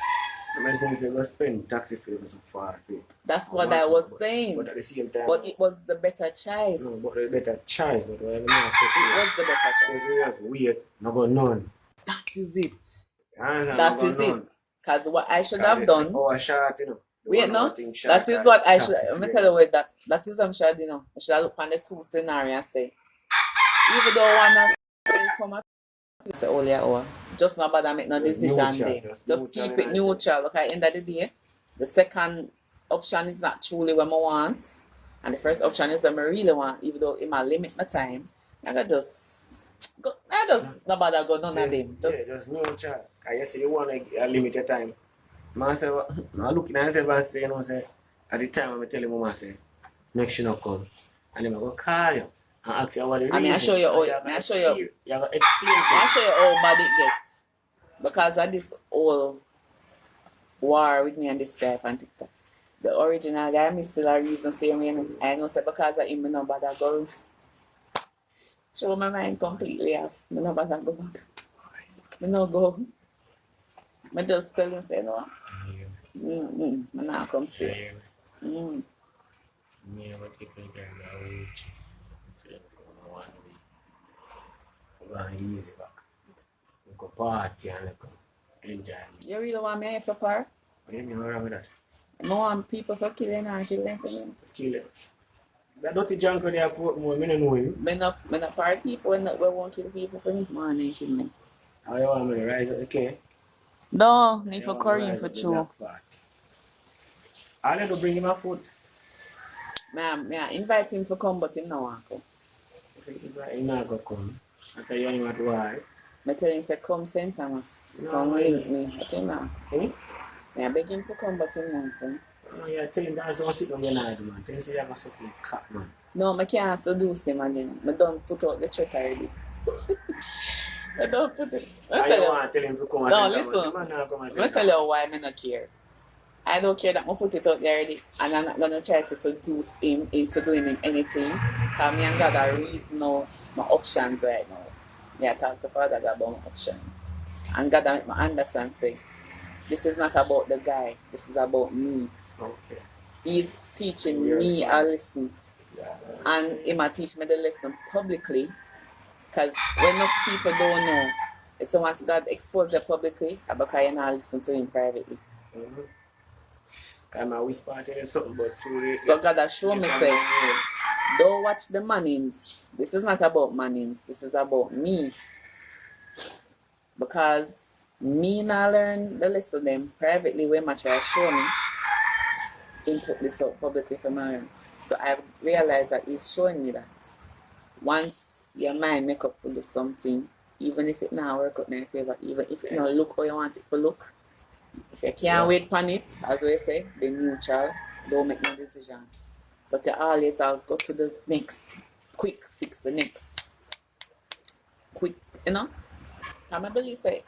the person say go spend taxi fare so far. That's what I was saying. But at the same time. But it was the better choice. No, but the better choice, but whatever you say. It was the better choice. So if you just wait, not go none. That is it. That is it. Because what I should have done. Oh, a shot, you know. Wait, no, that is what I should. Let me tell you what that is. I'm sure you know. I should have looked on the two scenarios and say, even though one of come at you say, oh yeah, or just not bother make no decision there. Just keep it neutral. Okay, at the end of the day, the second option is not truly what I want, and the first option is what I really want. Even though it might limit my time, I can just go. I just not bother go none of them. Just neutral. I say you want a limited time. I say, I look at myself and say, you know, say, at the time I tell him, Mama say, make sure not come. And then I go call you and ask you what the reason. I show you how. I show you. You have to explain. I show you how bad it gets because of this whole war with me and this guy on TikTok. The original guy, me still a reason say me. I know say because of him, me no bother go. Show my mind completely off. Me no bother go back. Me no go. Me just tell him say no. Me not come see. Me and my people are easy back. We go party and enjoy. You really want me for part? What do you mean wrong with that? I want people for killing and killing for me. Kill it. That dirty junk for the Portmore, I don't know him. Me not part people we won't kill people for me. Man, ain't kill me. How you want me to rise up the cane? No, need for Korean for true. I need to bring him a food. I invite him to come, but him no want to come. He not going to come. I tell you what why. I tell him say come St. Thomas. Come link me. But him not. I beg him to come, but him not come. Oh, yeah, tell him that's what sit on your night, man. Tell him say you're going to suck your cat, man. No, I can't seduce him again. I don't put out the threat already. I don't put it. I don't want to tell him to come. No, listen. I tell you why I don't care. I don't care that I put it out there already, and I'm not going to try to seduce him into doing him anything. Because me and God are reason out my options right now. Me I talk to Father God about my options. And God make me understand say, this is not about the guy, this is about me. Okay. He's teaching me a lesson. And he might teach me the lesson publicly. Because when enough people don't know, if someone God expose it publicly, I because you not listen to him privately. I whisper to him something but true. So God has shown me say, don't watch the Mannings. This is not about Mannings. This is about me. Because Me not learn the lesson them privately when my child show me, input this out publicly for my learn. So I've realized that he's showing me that once your mind make up to do something, even if it not work out in your favor, even if it not look how you want it to look, if you can't wait on it, as we say, be neutral, don't make no decision. But you always have go to the next, quick fix the next, quick, you know. And I believe say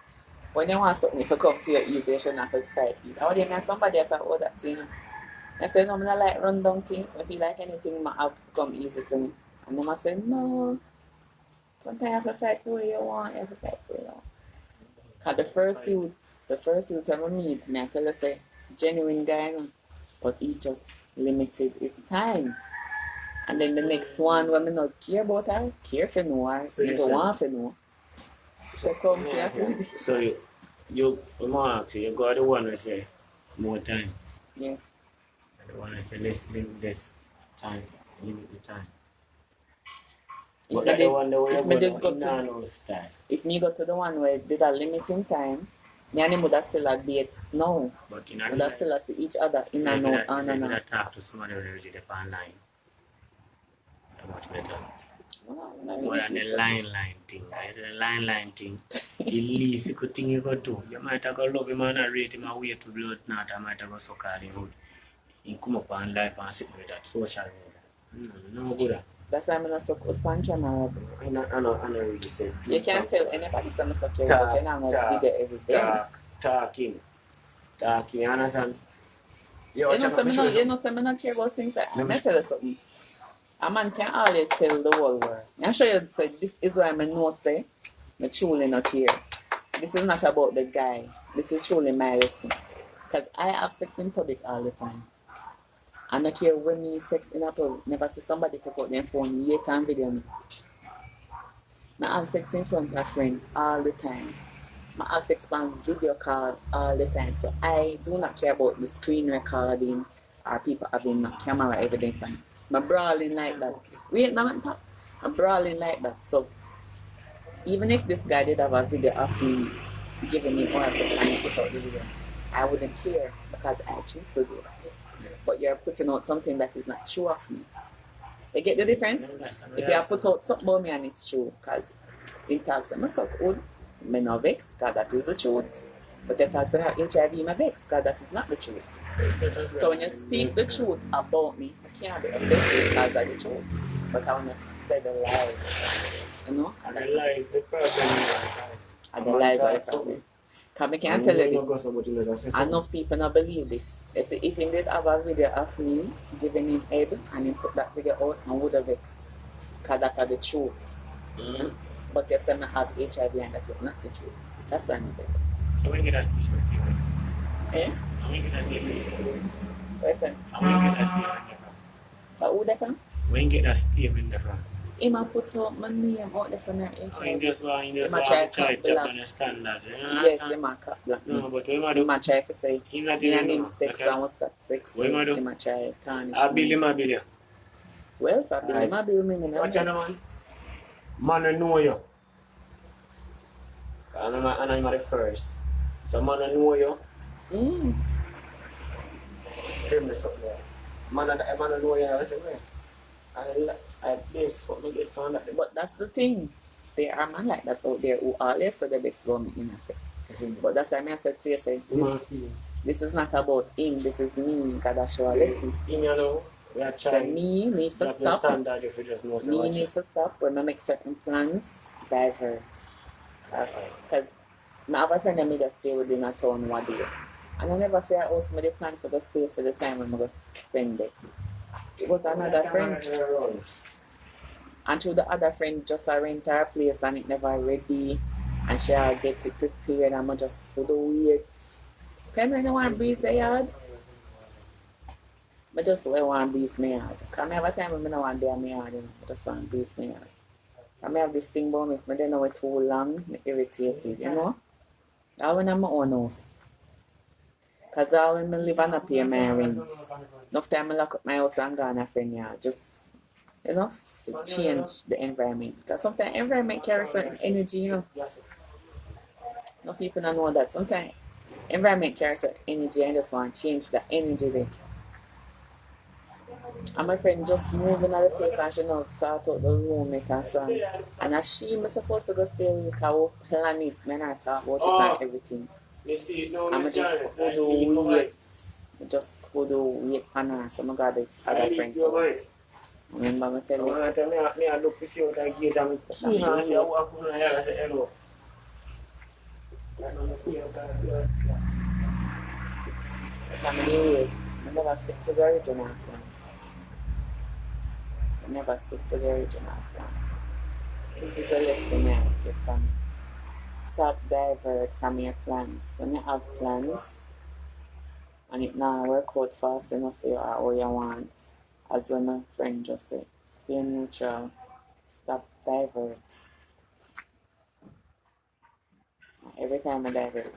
when you want something to come to you easy, you should not have to fight it. How do you mean somebody that all that thing? I say no, I don't like run down things. I feel like anything might have come easy to me. And then I say no. Sometimes you have to fight the way you want, you have to fight the way you want. Cause the first youth I meet, me I tell you say genuine guy, but he's just limited his time. And then the next one when me not care about her, care for no or So you you don't say- want for no. So come to So you ask you got the one who say more time. yeah. And the one who say less time, limit the time. If But me that the did- one that if we me did go go to to- no style. If me go to the one where did a limiting time, me and him would have still a date now. But in Would have still a see each other in and out, on and I out. talk to somebody who already there online. That much better. Well, I But really on the feel so. line thing, guys, the line thing, the least you could think you could do. You might have go love him and not rate him and wait to blood not, I might have go so call him hood. He come up on life and sit with that social media. No good. That's why I'm not so good on camera. bro. I know really say. You can't tell anybody some such a Talk, but you're not talk, gonna video every day. Talking, you understand? You know, some me not care about things like Let I'm me- gonna tell you something. A man can always tell the whole world. I'm sure you say this is why I know say me truly not care. This is not about the guy. This is truly my lesson. Because I have sex in public all the time. I don't care when me sex in a public. Never see somebody take out their phone yet and video me. I have sex in front of a friend all the time. I have sex on video call all the time. So I do not care about the screen recording or people having camera evidence. And I'm brawling like that. Wait, no, I'm brawling like that. So even if this guy did have a video of me giving me oil to try and put out the video, I wouldn't care because I choose to do it. But you're putting out something that is not true of me. You get the difference? If you have put out something about me and it's true, because in talks I'm suck good, me no vex, because that is the truth. But you talk about HIV, me vex, because that is not the truth. So when you speak the truth about me, I can't be offended because of the truth. But I want to say the lies, you know? And the lies, the problem. And the lies are the problem. Because I can't tell you this. Enough people not believe this. They say if he did have a video of me giving him head and he put that video out, I would have vexed. Because that are the truth. Mm-hmm. But you say I have HIV and that is not the truth. That's why I'm vexed. So when you get that Eh? when you get that statement, Listen, when you get that statement from? but who different? When you get that statement from? He might put out my name out there so I'm So you HIV. just want He might try to to block. understand that. Yes, he might cut black me. No, but we might He do. might try to say, He not me and even him know. sex Okay. and what's that sex? What am I do? He might try tarnish I me. believe you. Well, if I believe Right. me, me Watch know. out, man. Man, I know you. And I'm the first. So man, I know you. Hear me something there. Man, I know you. I say, man. I base what me get found out. But that's the thing. There are men like that out there who always say the best about me in a sex. But that's why I said to you, say, this is not about him, this is me, because I show a lesson. You know, we are So trying. me need to That's the stop. standard if you just know. Me need to stop when I make certain plans divert. Because my other friend and me just stay within a town one day. And I never fear also me the plan for the stay for the time when I'm going to spend it. It was another friend. And through the other friend just a rent her place and it never ready. And she all get it prepared and I just put the wait. Can I want to breeze the yard? I just want to breeze my yard. Because I have a time when I don't want to do my yard. I just want to breeze my yard. I have this thing about me. I don't know it too long. I'm irritated, you know? All when I'm my own house. Because all when I live and I pay my rent. Enough time I lock up my house and go on a friend yard. Just, you know, to change the environment. Because sometimes environment carries certain energy, you know. No people don't know that. Sometimes environment carries your energy and just want to change the energy there. And my friend just moved in the place and she now sort out the room, make a song. And as she was supposed to go stay with because we plan it, when I talk about it and everything. You see, no, And I Miss just Janet, I couldn't need to wait. I just couldn't wait for her. So I got this other friend house. Remember me tell you? I look to see what I get and key and say, I walk on here and say hello. Family wait. I never stick to the original plan. I never stick to the original plan. This is a lesson I get from stop divert from your plans. When you have plans and it not work out fast enough for you or how you want, as when my friend just said, stay neutral, stop divert. Every time I divert.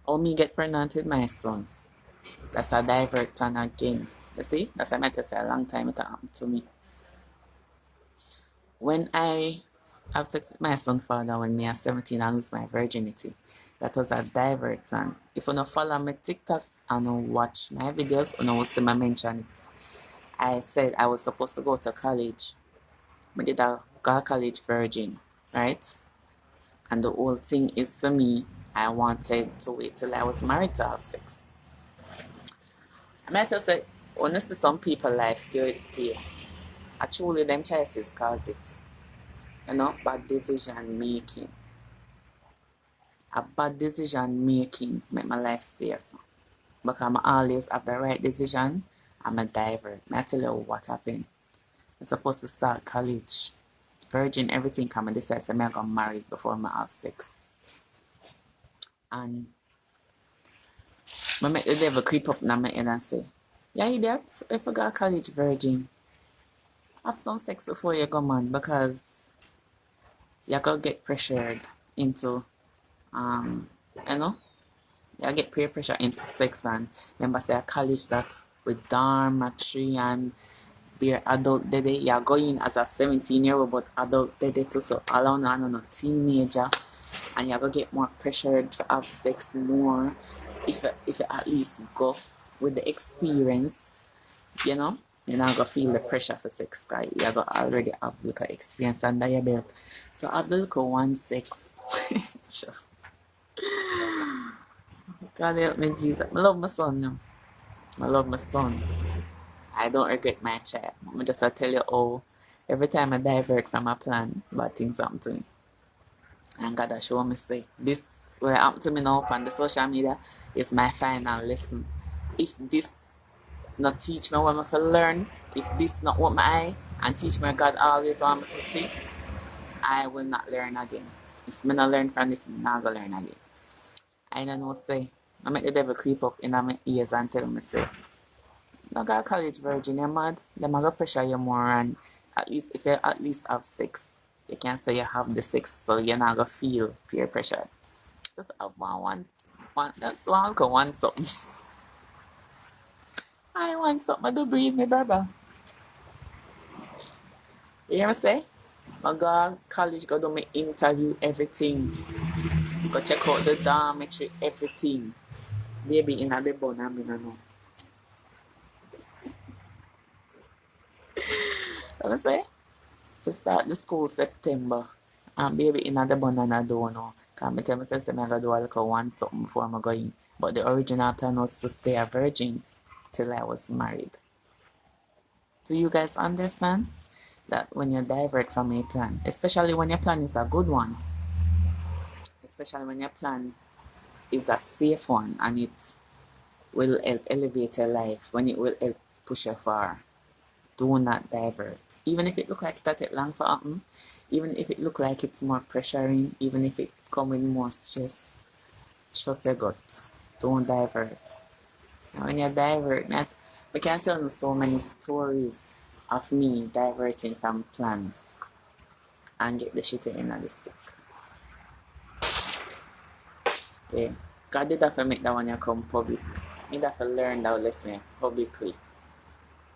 Oh, me get pregnant with my son. That's a divert plan again. You see? That's what I meant to say a long time it happened to me. When I have sex with my son father when me at 17 I lose my virginity. That was a divert plan. If you don't follow my TikTok and don't watch my videos, you will see me mention it. I said I was supposed to go to college. I did a go college virgin, right? And the whole thing is for me, I wanted to wait till I was married to have sex. I might just say, honestly, some people life still it's still. Actually, them choices cause it. You know, bad decision making. A bad decision making make my life stay so. Because I always have the right decision, I'm a divert. I tell you what happened. I'm supposed to start college. Virgin, everything come and decide to me I got married before I have sex. And I make the devil creep up in my head and say, yeah, idiot, if you got college virgin, have some sex before you go man because you're gonna get pressured into you know, you get peer pressure into sex and remember say a college that with dormitory and be adult dede, you're going as a 17-year-old but adult dede too, so alone and a teenager and you're gonna get more pressured to have sex more if you at least go with the experience, you know. You're not gonna feel the pressure for sex guy. You're gonna already have like an experience under your belt. So I look at one sex. Just God help me, Jesus. I love my son. No. I love my son. I don't regret my child. I'm just to tell you how every time I divert from a plan, bad things happen to me. And God has shown me say, this what happened to me now on the social media is my final lesson. If this not teach me what I to learn, if this not what my eye and teach me God always want me to see, I will not learn again. If I not learn from this, I'm not gonna learn again. I don't know say. I make the devil creep up in my ears and tell me say, no got college virgin, you're mad. Them are gonna pressure you more and at least if you at least have sex, you can't say you have the sex so you're not gonna feel peer pressure. Just have one that's one go want something. I want something to breathe me brother. You hear me say? I go college, go do my interview, everything. Go check out the dormitory, everything. Baby in the bun, I mean, I know. What I say? To start the school September. And baby in the bun and I don't know. Because I tell myself I'm going to do a little one something before I'm going. But the original plan was to stay a virgin till I was married. Do you guys understand? That when you divert from a plan, especially when your plan is a good one, especially when your plan is a safe one and it will help elevate your life, when it will help push you far, do not divert. Even if it look like that it long for happen, even if it look like it's more pressuring, even if it come with more stress, trust your gut. Don't divert. And when you divert, we can tell you so many stories of me diverting from plans and get the shit in the stick. Yeah. God did have to make that one you come public. You have to learn that lesson publicly.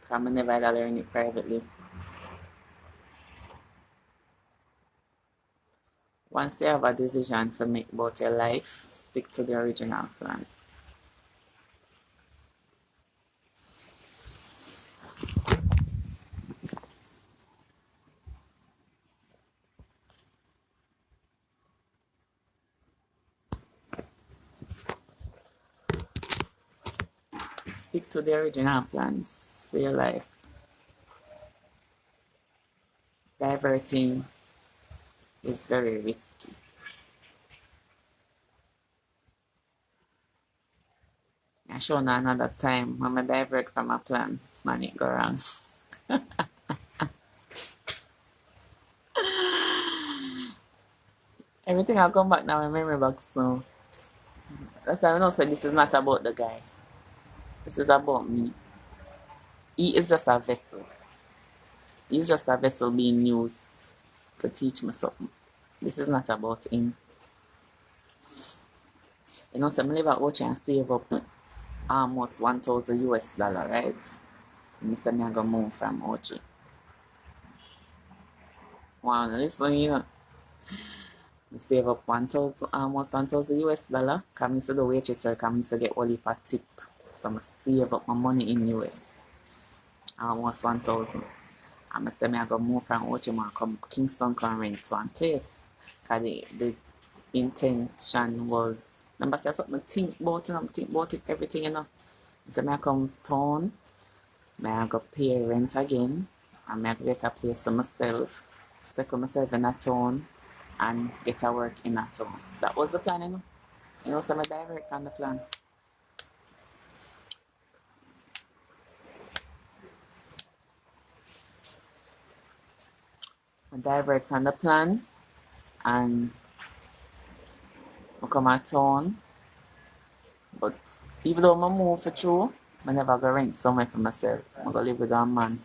Because I never had to learn it privately. Once you have a decision to make about your life, stick to the original plan. Stick to the original plans for your life. Diverting is very risky. I show another time when I divert from a plan, man, it go wrong. Everything I'll come back now in memory box now. That's why I know say this is not about the guy. This is about me. He is just a vessel. He's just a vessel being used to teach me something. This is not about him. You know, so I live at Ochi and save up almost 1,000 US dollar, right? And I say I go move from Ochi. Wow, listen, you know. I save up 1,000, almost 1,000 US dollar. Come into the waitress or come to get all heap a tip. So I save up my money in US. Almost 1,000. And I say I go move from Ochi and come Kingston come rent one place. Cause the intention was, remember I said something, think about it, everything, you know. So I come town, I go pay rent again, and I get a place for myself, settle myself in a town, and get a work in a town. That was the plan, you know. You know, so I direct on the plan. I divert from the plan, and I come a town. But even though I move for true, I never go rent somewhere for myself. I go live with a man.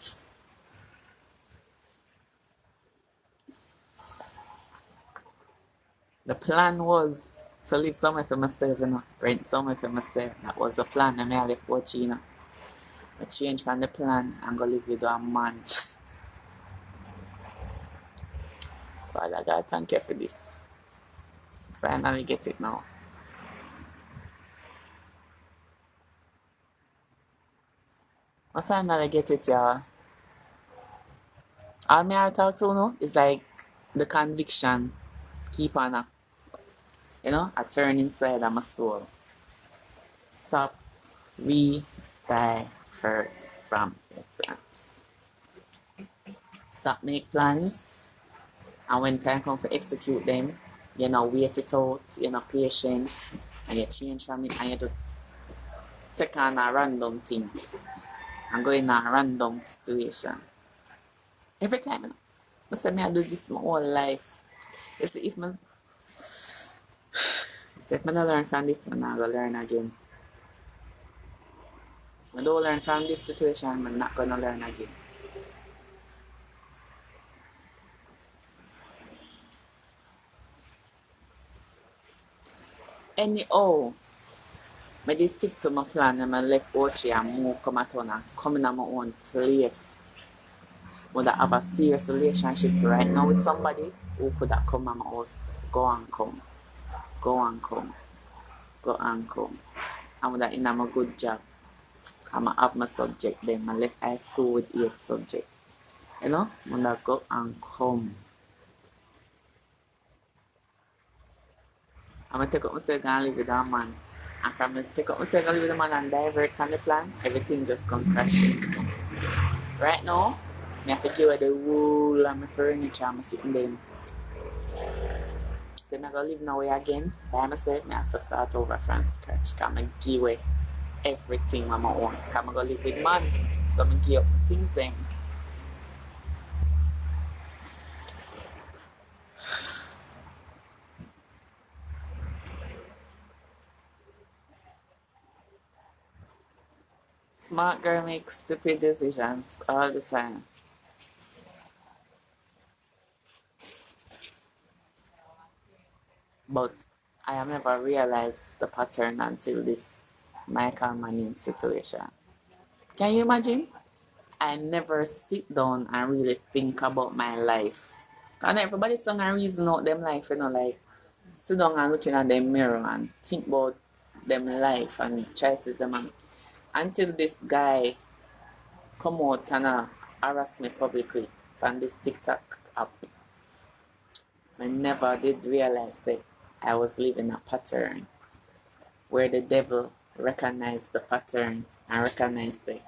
The plan was to live somewhere for myself, you know, rent somewhere for myself. That was the plan, and I left Ochi, you know. I changed from the plan and go live with a man. Father God, thank you for this. Finally get it now. I finally get it, y'all. All me I talk to now is like the conviction keep on a turn inside of my soul. Stop, divert from your plans. Stop make plans, and when time comes to execute them, you know, wait it out, you're not patient, and you change from it, and you just take on a random thing and go in a random situation. Every time, you know. I say, I do this my whole life. You see, if I don't learn from this, I'm not going to learn again. If I don't learn from this situation, I'm not going to learn again. Anyhow, I did stick to my plan and I left Ochi and move come at town and come in my own place. Would I have a serious relationship right now with somebody who could have come at my house, go and come, go and come, go and come. And would have in a good job. Come and have my subject then. I left high school with 8 subjects. You know, would have go and come. I'm going to take up myself and live with a man. And from me take up myself and live with a man and divert from the plan, everything just come crashing. Right now, I have to give away the whole of my furniture I'm sitting there. So I'm going to live now again by myself. I have to start over from scratch. Come and give away everything on my own. Come and go live with man. So I'm going to give up things then. Smart girl makes stupid decisions all the time. But I have never realized the pattern until this Michael Manning situation. Can you imagine? I never sit down and really think about my life. And everybody song and reason out them life, you know, like sit down and looking at them mirror and think about them life and choices them and until this guy come out and harass me publicly on this TikTok app. I never did realize that I was living a pattern where the devil recognized the pattern and recognized it.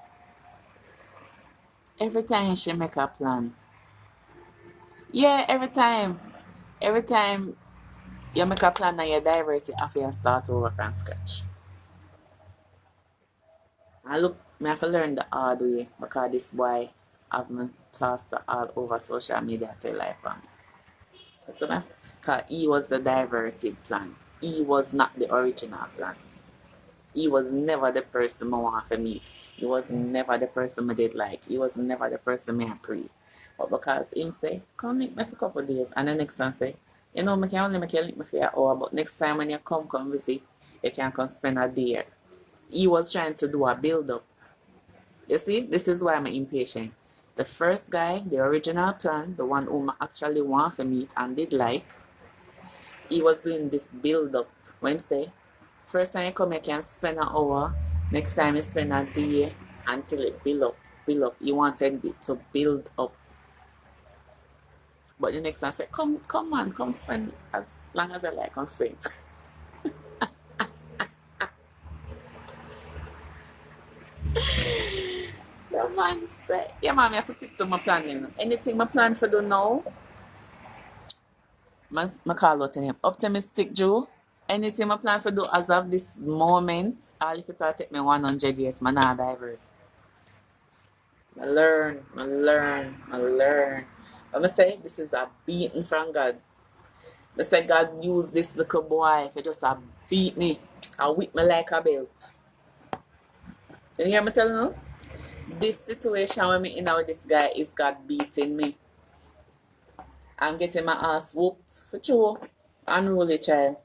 Every time she make a plan, yeah, every time you make a plan and you divert it after you start over from scratch. I look, me have to learn the hard way because this boy have me plaster all over social media till life on. You know? Because he was the diverted plan. He was not the original plan. He was never the person I want to meet. He was never the person I did like. He was never the person I pray. But because him say, come link me for a couple of days. And the next one say, you know, I can only make you link me for an hour, but next time when you come visit, you can come spend a day. He was trying to do a build up. You see, this is why I'm impatient. The first guy, the original plan, the one whom I actually want to meet and did like, he was doing this build up. When say, first time you come, you can spend an hour. Next time you spend a day until it build up, build up. You wanted it to build up. But the next time I said, come on, come spend as long as I like on spend. The man said, yeah, mom, I have to stick to my plan. You know. Anything my plan for do now, I call out to him. Optimistic Joe. Anything I plan for do as of this moment, all if it take me 100 years, I not divert. I learn. I say this is a beating from God. I say God use this little boy for just a beat me and whip me like a belt. You hear me telling you? This situation with me in now this guy is God beating me. I'm getting my ass whooped for true. Unruly child.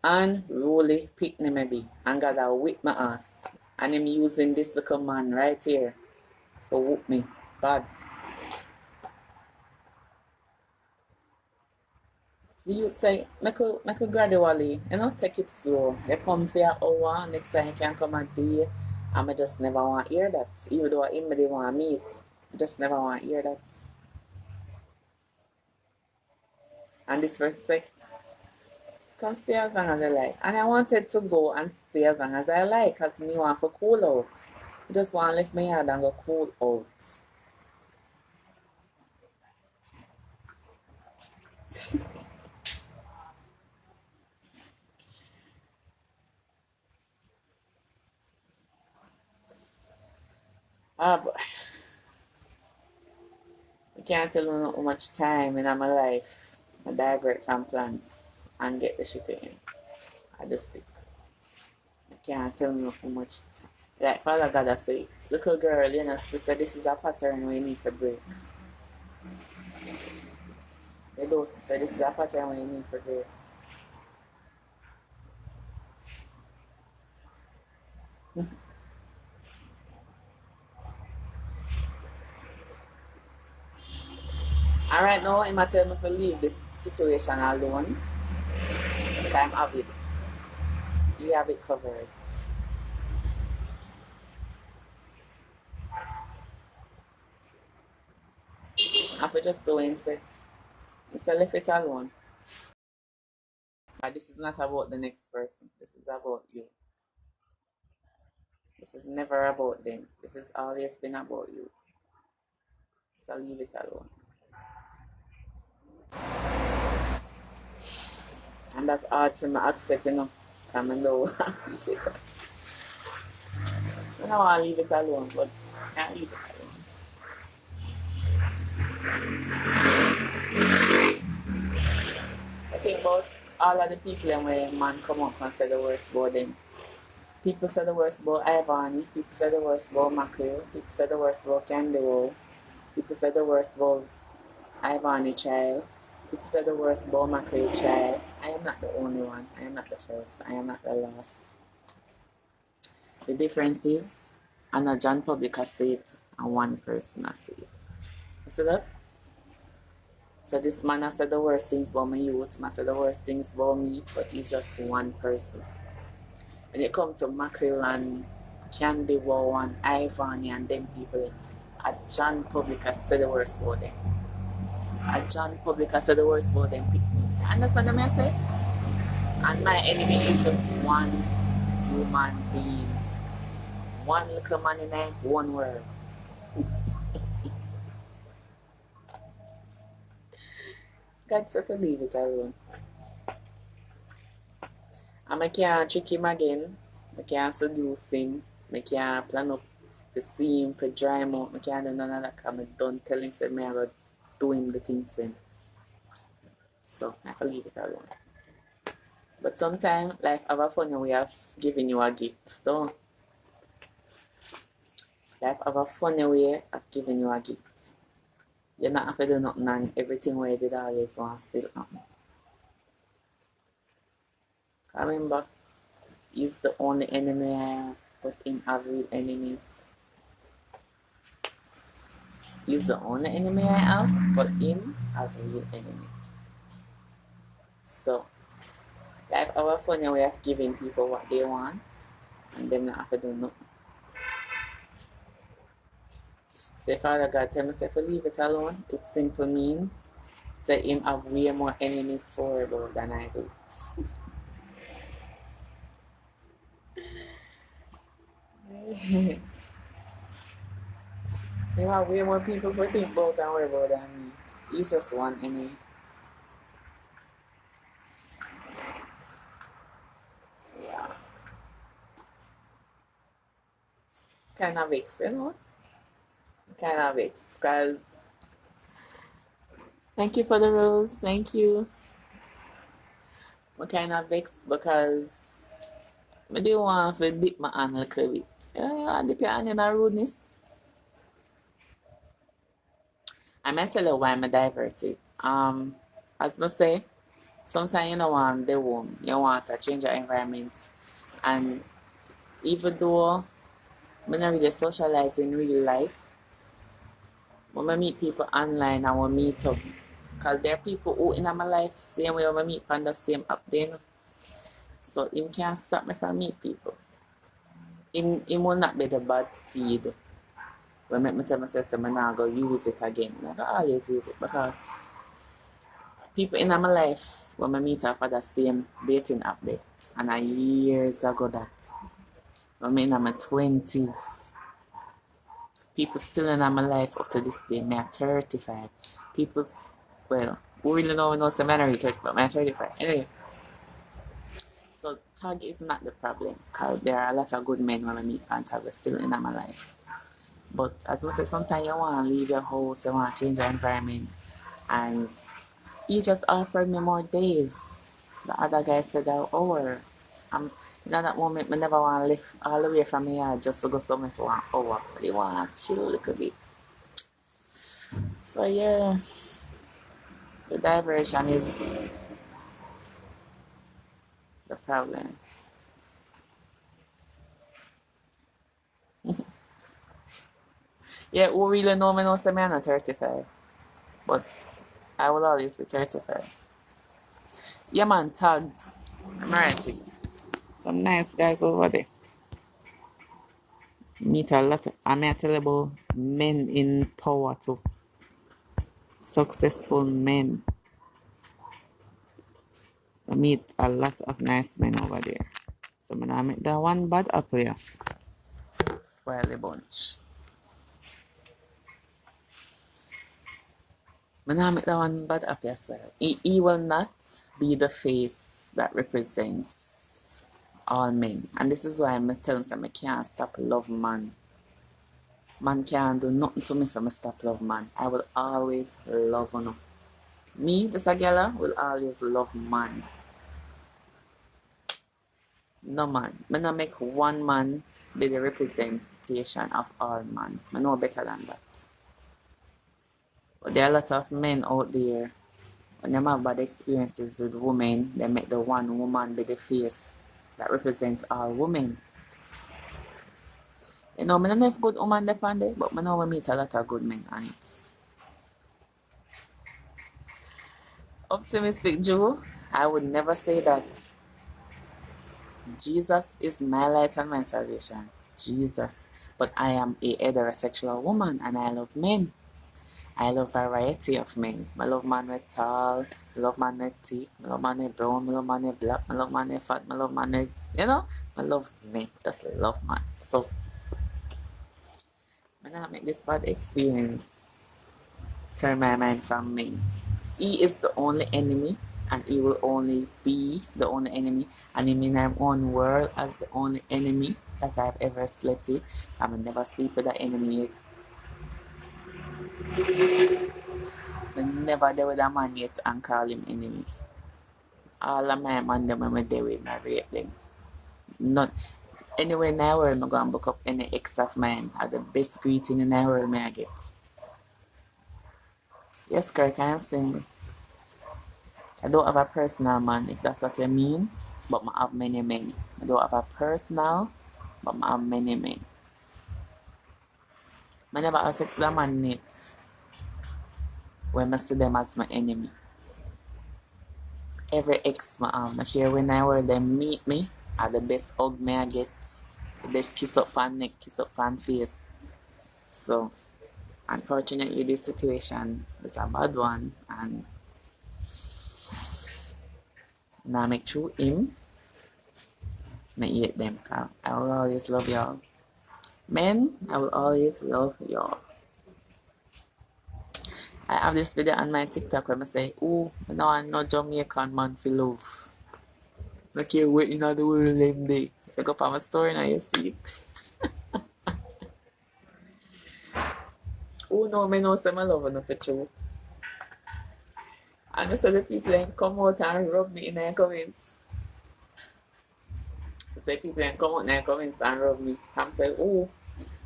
Unruly picnic maybe. And God will whip my ass. And him using this little man right here to whoop me. God. The youth say, make a gradually, you know, take it slow. You come for an hour, next time you can come a day. And I just never want to hear that. Even though I they want to meet, I just never want to hear that. And this person say, can stay as long as I like. And I wanted to go and stay as long as I like because me want to cool out. I just want to leave my yard and go cool out. But I can't tell you how much time in my life I divert from plans and get the shit in. I just stick. I can't tell you how much time. Like Father God I say, little girl, you know, sister, this is a pattern we need to break. The dose say this is a pattern we need to break. And right now, he might tell me to leave this situation alone. Because I'm have it. He have it covered. I for just do him say, leave it alone. But this is not about the next person. This is about you. This is never about them. This has always been about you. So leave it alone. And that's hard for me to accept, you know. Because I know I don't want to leave it alone, but I can't leave it alone. I think about all of the people and when man come up and say the worst about them. People say the worst about Ivani, people say the worst about Mackerel, people say the worst about Candy Roll, people say the worst about Ivani child, people say the worst about Mackerel child. I am not the only one, I am not the first, I am not the last. The difference is, I'm not John Public has said it, and one person has said it. You see that? So this man has said the worst things about my youth, man said the worst things about me, but he's just one person. When it comes to Mackerel and Candy Wow and Ivan and them people, at John Public had said the worst about them. At John Public had said the worst about them. Understand what I say? And my enemy is just one human being. One little man in there, one word. God said to leave it alone. And I can't trick him again. I can't seduce him. I can't plan up to see him, to dry him out. I can't do none of that because I don't tell him that I will do him the things then. So I have to leave it alone. But sometimes life have a funny way of giving you a gift. Don't. Life have a funny way of giving you a gift. You're not have to do nothing and everything where you did always want to still happen. Remember, he's the only enemy I have, but him have real enemies. He's the only enemy I have, but him have real enemies. So, life have a funny way of giving people what they want, and them not have to do nothing. Say, Father God, tell me, say, if leave it alone, it simply mean, say him have way more enemies for about than I do. You have way more people to think about and worry about than me. He's just one enemy. Yeah. Kind of vexed, you know? Kind of vexed, because thank you for the rose, thank you. I'm kind of vexed because I do want to dip my hand a little bit. Yeah, dip your hand in a rudeness. I might tell you why I'm diverted. As I say, sometimes you know want the home, you want to change your environment, and even though I'm not really socialize in real life, when I meet people online, I will meet up. Because there are people who in my life, same way when I meet on the same app then. So him can't stop me from meet people. Him will not be the bad seed. When make me tell myself I'm not going to use it again. I go always use it because people in my life, when I meet up for the same dating app there, and I years ago that, when I'm in my 20s, people still in my life up to this day, me at 35. People, well, who really know say I'm not really 30, but I'm 35. Anyway, so tag is not the problem because there are a lot of good men when I meet and tag is still in my life. But as I say, sometimes you want to leave your house, you want to change your environment, and he just offered me more days. The other guy said that, oh, in that moment, I never want to live all the way from here just to go somewhere for 1 hour. But you want to chill a little bit. So yeah, the diversion is the problem. Yeah, who really know me knows that I'm not 35. But I will always be 35. Yeah man, tagged. I'm writing it. Some nice guys over there. Meet a lot of, I may tell you about men in power too. Successful men. I meet a lot of nice men over there. So I'm gonna make that one bad apple here. Spoil the bunch. I'm gonna make that one bad apple as well. He will not be the face that represents all men. And this is why I'm telling you I can't stop love man. Man can't do nothing to me if I stop love man. I will always love you. Me, this a girl, will always love man. No man. I not make one man be the representation of all man. I know better than that. But there are a lot of men out there, when they have bad experiences with women, they make the one woman be the face that represents all women. You know, I don't know if good woman depend there, but I know we meet a lot of good men on it. Optimistic Jew, I would never say that. Jesus is my light and my salvation. Jesus. But I am a heterosexual woman and I love men. I love variety of men. I love man with tall, I love man with thick, I love man with brown, I love man with black, I love man with fat, I love man with, I love men. Just love man. So, when I make this bad experience, turn my mind from men. He is the only enemy and he will only be the only enemy. And in my own world as the only enemy that I've ever slept with. I will never sleep with that enemy yet. I never there with a man yet and call him enemy. All of my man them when I there with I rate them. Not anyway in the world I go and book up any ex of mine are the best greeting in the world I get. Yes, Kirk, I am single. I don't have a personal man, if that's what you mean, but I have many men. I don't have a personal, but I have many men. I never have sex with a man yet when I see them as my enemy. Every ex I have, I care when I were them meet me, are the best hug me I get, the best kiss up on neck, kiss up on face. So, unfortunately, this situation is a bad one, and now I make through him, I hate them. I will always love y'all. Men, I will always love y'all. I have this video on my TikTok where I say, oh, no, I'm not Jamaican man for love. I care what in the world them day. Pick up on my story now you see it. Oh no, I know some love enough for true. And I said the people then come out and rub me in their comments. I say people then come out in their comments and rub me. I'm saying, oh,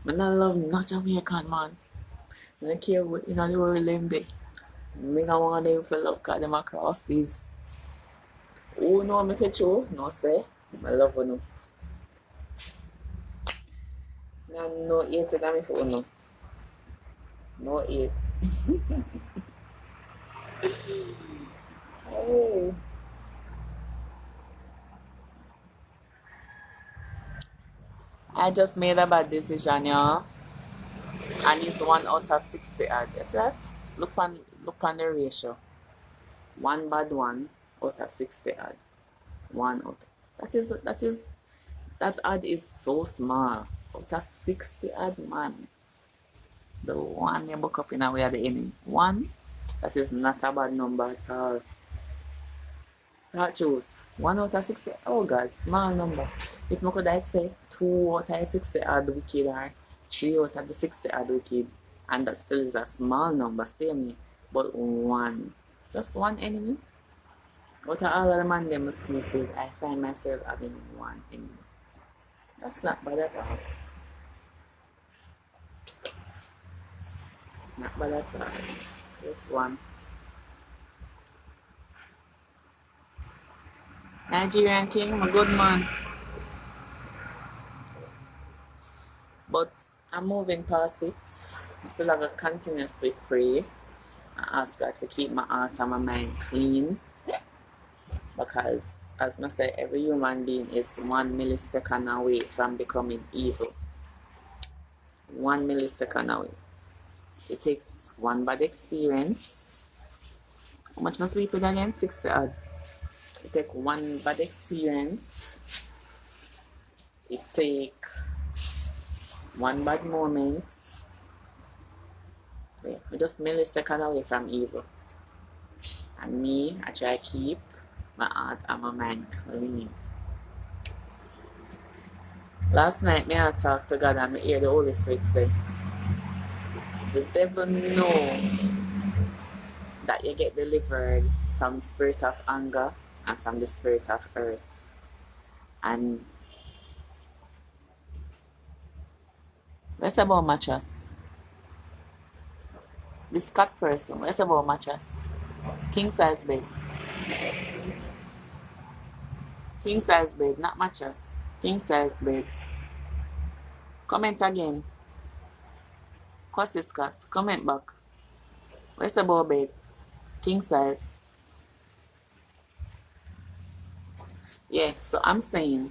I not love not Jamaican man. I don't care what in the world them day. I don't want them for love because them across these. Oh no, me for true. No say. I love you no. No hate to me for no. No hate. Oh. I just made a bad decision, y'all. And it's 1 out of 60 odd. You see that? Look on the ratio. One bad one out of 60 odd. 1 out. That odd is so small. Out of 60 odd, man. The one you book up in a way at the enemy. 1, that is not a bad number at all. That's truth. 1 out of 60. Oh God, small number. If I could say 2 out of 60 odd wicked or 3 out of the 60 odd wicked, and that still is a small number, stay me. But 1, just 1 enemy. Out of all of the man them I sleep with, I find myself having 1 enemy. That's not bad at all. Not bad at all. Just 1. Nigerian King, my good man. But I'm moving past it. I still have to continuously pray and ask God to keep my heart and my mind clean. Because, as I say, every human being is 1 millisecond away from becoming evil. 1 millisecond away. It takes 1 bad experience. How much must sleep with again? 60 odd. It take 1 bad experience. It take 1 bad moment. Yeah, we're just millisecond away from evil. And me, I try to keep my heart and my mind clean. Last night, I talked to God and I hear the Holy Spirit say, the devil know that you get delivered from the spirit of anger and from the spirit of earth. And what's about mattress? This cat person, what's about mattress? King size bed. King size bed, not mattress. King size bed. Comment again. Kwasi Scott, comment back. Where's the bed? King size. Yeah, so I'm saying,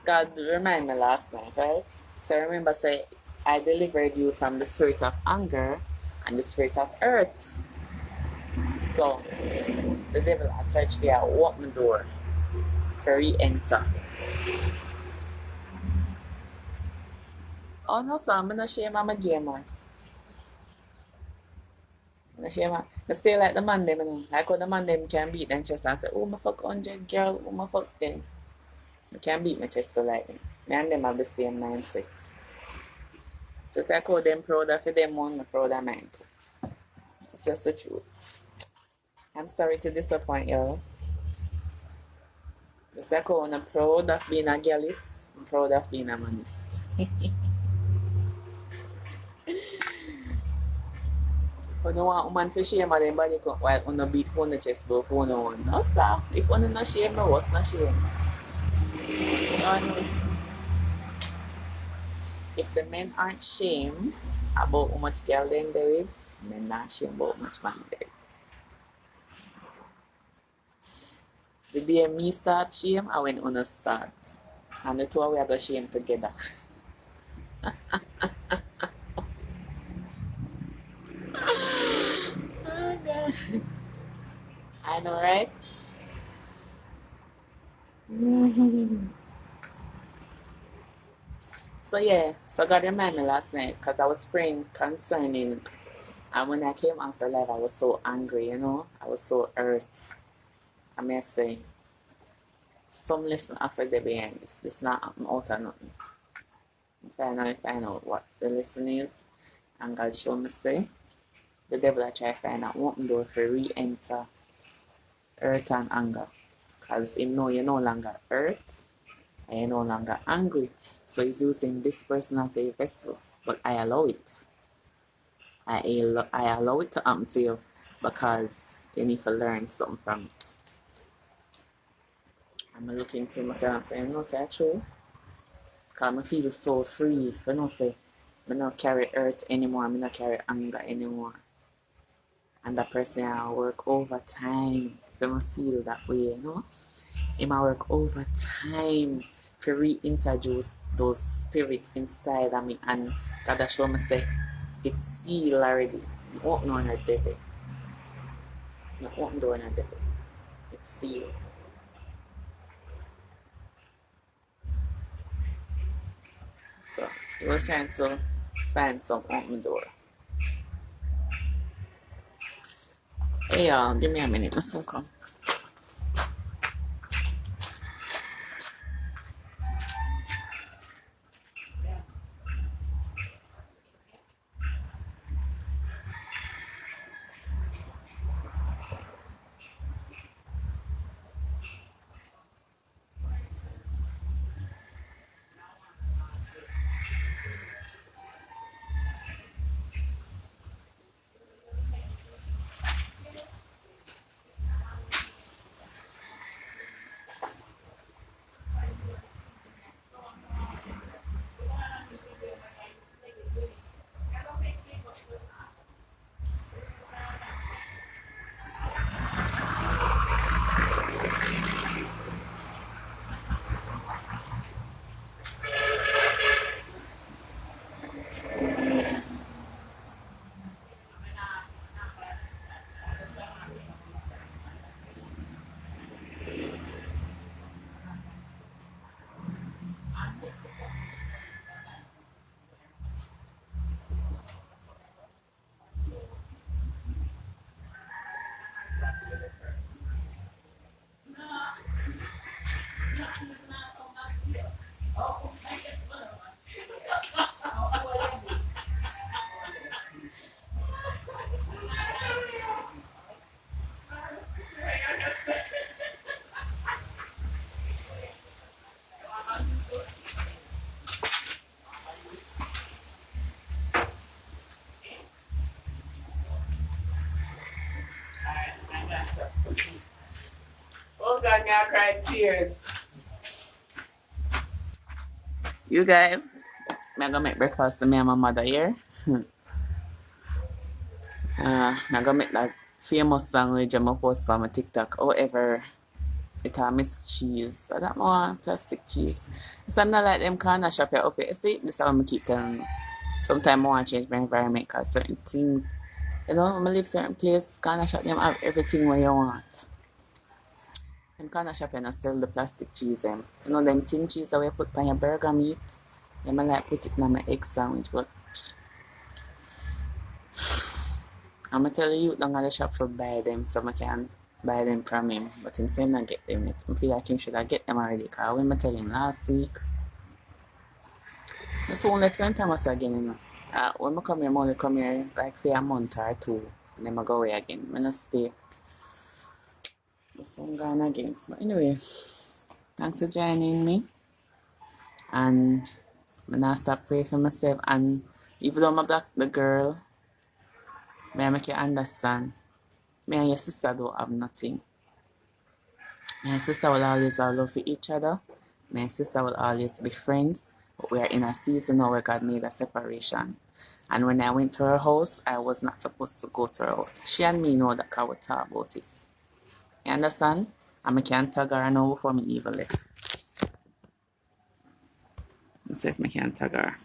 God remind me last night, right? So remember, say, I delivered you from the spirit of anger and the spirit of earth. So the devil had searched for open door for re-enter. Oh no, so I'm not shame I'm a gamer. I'm not shame. I stay like the man them, you know. Like how the man them can beat them chest and say, oh my fuck 100 girl, oh my fuck them. I can beat my chest to like them. Me and them have the same mindset. Just like how them proud of them one, I'm proud of mine too. It's just the truth. I'm sorry to disappoint you. Just like how I'm proud of being a girlis, I'm proud of being a manis. When you want a woman to shame them body while on the beat on the chest go for no one. No sir. If one not shame, no what's not shame. You know, if the men aren't shame about how much girl them they with, men not shame about how much man they with. The day me start shame, I went on a start. And the two of we are going to shame together. Oh, God. I know, right? So yeah, so God reminded me last night because I was praying concerning, and when I came after life, I was so angry, you know, I was so hurt. I may say, some lesson after the behind this. This not happen out of nothing. Find out what the lesson is, and God showed me say, the devil I try to find out open door for re-enter hurt and anger, because him know you're no longer hurt and you're no longer angry. So he's using this person as a vessel, but I allow it. I allow it to happen to you because you need to learn something from it. I'm looking to myself and saying, no, say true. Because I feel so free. You know, say, I don't carry hurt anymore. I don't carry anger anymore. And that person I work overtime. I feel that way, you know. He might work overtime to reintroduce those spirits inside of me. And God show me say, it's sealed already. You won't know when dead. You won't know when dead. It's sealed. So he was trying to find some open door. Hey y'all, give me a minute, my son come. Oh God, me I cry tears. You guys, me gonna make breakfast to me and my mother here. I gonna make that famous song which I'm post for my TikTok. However, it miss cheese. I don't want plastic cheese. So I'm not like them corner shop here up here. You see, this is how I keep telling you. Sometimes I want to change my environment because certain things, you know, when I live certain place, corner shop them have everything what you want. Them corner shop and sell the plastic cheese them. You know them tin cheese that we put on your burger meat. Them I like put it in my egg sandwich, but I'm gonna tell you don't go to the shop for buy them so I can buy them from him. But him saying I get them yet. I feel like him should I get them already because when I tell him last week, I soon left St. Thomas again, you know. When I come here, I only come here like for a month or two. And then I go away again. When I stay, I soon gone again. But anyway, thanks for joining me. And I'm not stop praying for myself. And even though I block the girl, I make you understand. Me and your sister don't have nothing. Me and your sister will always have love for each other. Me and your sister will always be friends. But we are in a season now where God made a separation. And when I went to her house, I was not supposed to go to her house. She and me know that I would talk about it. You understand? And I can't tag her now before me even left. Let's see if I can tag her.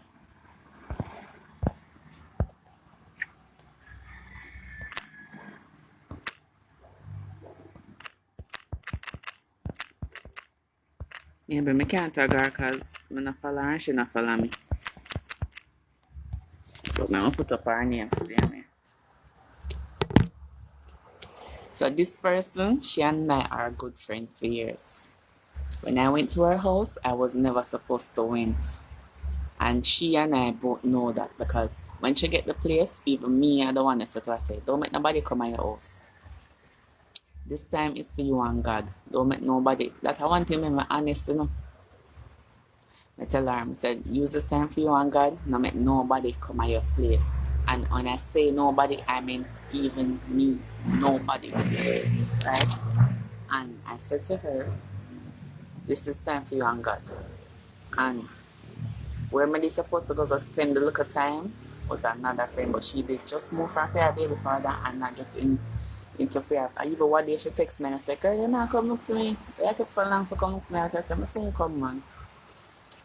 Yeah, but I can't tag her because I don't follow her and she don't follow me. So I'm going to put up her name today. So this person, she and I are good friends for years. When I went to her house, I was never supposed to went. And she and I both know that because when she get the place, even me, I don't want to sit her say, don't make nobody come at your house. This time it's for you and God. Don't make nobody. That I want to be honest, you know. I tell her, I said, use this time for you and God, not make nobody come at your place. And when I say nobody, I meant even me, nobody. Right? And I said to her, this is time for you and God. And where I supposed to go spend a little time was another friend, but she did just move from Fairview before that and not get into Fairview. Even one day she text me and I said, girl, you're not coming look for me. I took so long to come look for me. I said, I'm soon come, man.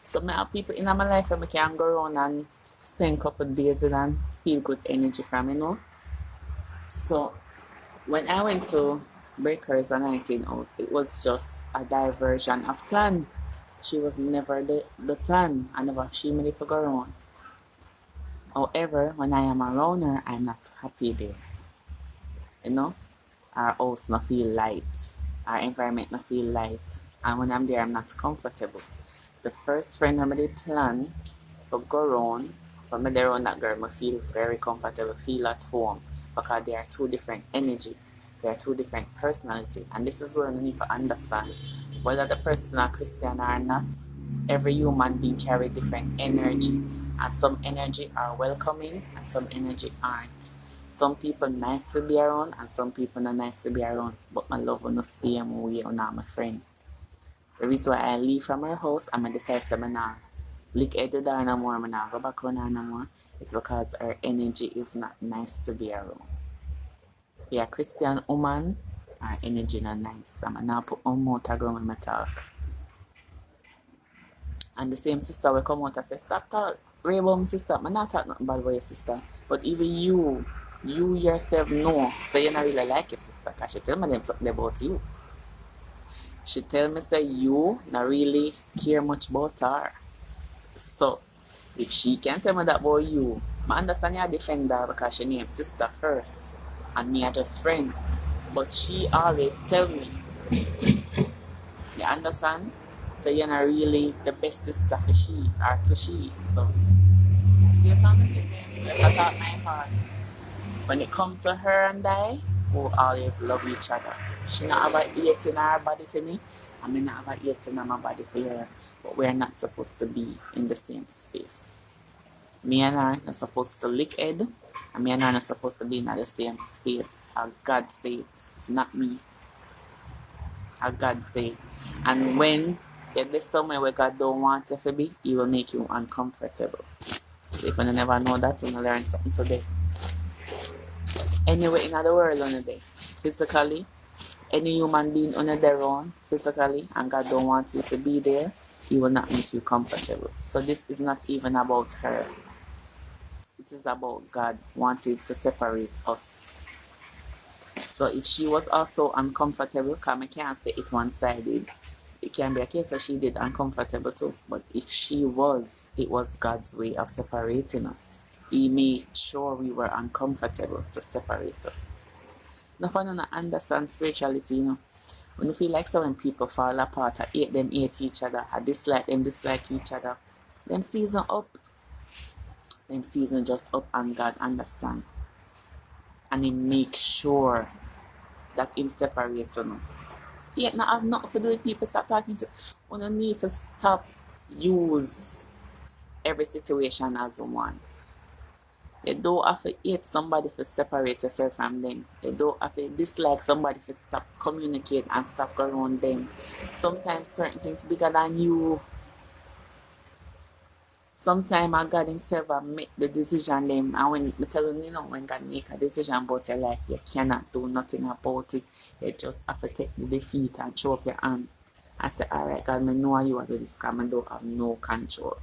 So I have people in my life where I can go around and spend a couple of days and feel good energy from, you know. So when I went to Breakers the 19 house, it was just a diversion of plan. She was never the plan. I never she made it to go around. However, when I am around her, I'm not happy there. You know? Our house not feel light. Our environment not feel light. And when I'm there, I'm not comfortable. The first friend I made plan to go around, when I'm there around that girl, I feel very comfortable, feel at home. Because they are two different energy. They are two different personality. And this is what I need to understand. Whether the person is Christian or not, every human being carry different energy. And some energy are welcoming and some energy aren't. Some people nice to be around and some people not nice to be around. But my love will not same way or not my friend. The reason why I leave from her house and I decide to not lick at the door no more, I not go back on her no more, is because her energy is not nice to be around. If you're a Christian woman, her energy not nice. I'm not put on mouth around when I talk. And the same sister will come out and say, stop talk. Ray about my sister. I'm not talking nothing bad about your sister. But even you yourself know, so you not really like your sister. Because she tell me them something about you. She tell me say you not really care much about her. So, if she can tell me that about you, I understand you defend her because she named sister first. And me are just friend. But she always tell me. You understand? So you're not really the best sister for she or to she. So stay communicating. Let her talk my heart. When it comes to her and I, we always love each other. She not have a hate in her body for me, and me not have a hate in my body for her. But we're not supposed to be in the same space. Me and her are supposed to lick head, and me and her are supposed to be in the same space. How God said it's not me. How God said. And when you're there somewhere where God don't want you to be, He will make you uncomfortable. So if you never know that, you'll learn something today. anywhere in the world on the day. Physically, any human being on their own, physically, and God don't want you to be there, He will not make you comfortable. So this is not even about her. It is about God wanting to separate us. So if she was also uncomfortable, because I can't say it one-sided. It can be a case that she did uncomfortable too. But if she was, it was God's way of separating us. He made sure we were uncomfortable to separate us. No one understand spirituality, you know. When you feel like so when people fall apart, I hate them hate each other, I dislike them dislike each other. Them season up. Them season just up and God understand. And He make sure that Him separate you. Yeah, now I have nothing to do with people start talking to. We don't need to stop use every situation as one. You don't have to hate somebody to separate yourself from them. You don't have to dislike somebody to stop communicate and stop going around them. Sometimes certain things bigger than you. Sometimes God Himself will make the decision them, and when I tell you, when God make a decision about your life, you cannot do nothing about it. You just have to take the defeat and throw up your hand and say, alright God, I know you are doing this because I don't have no control.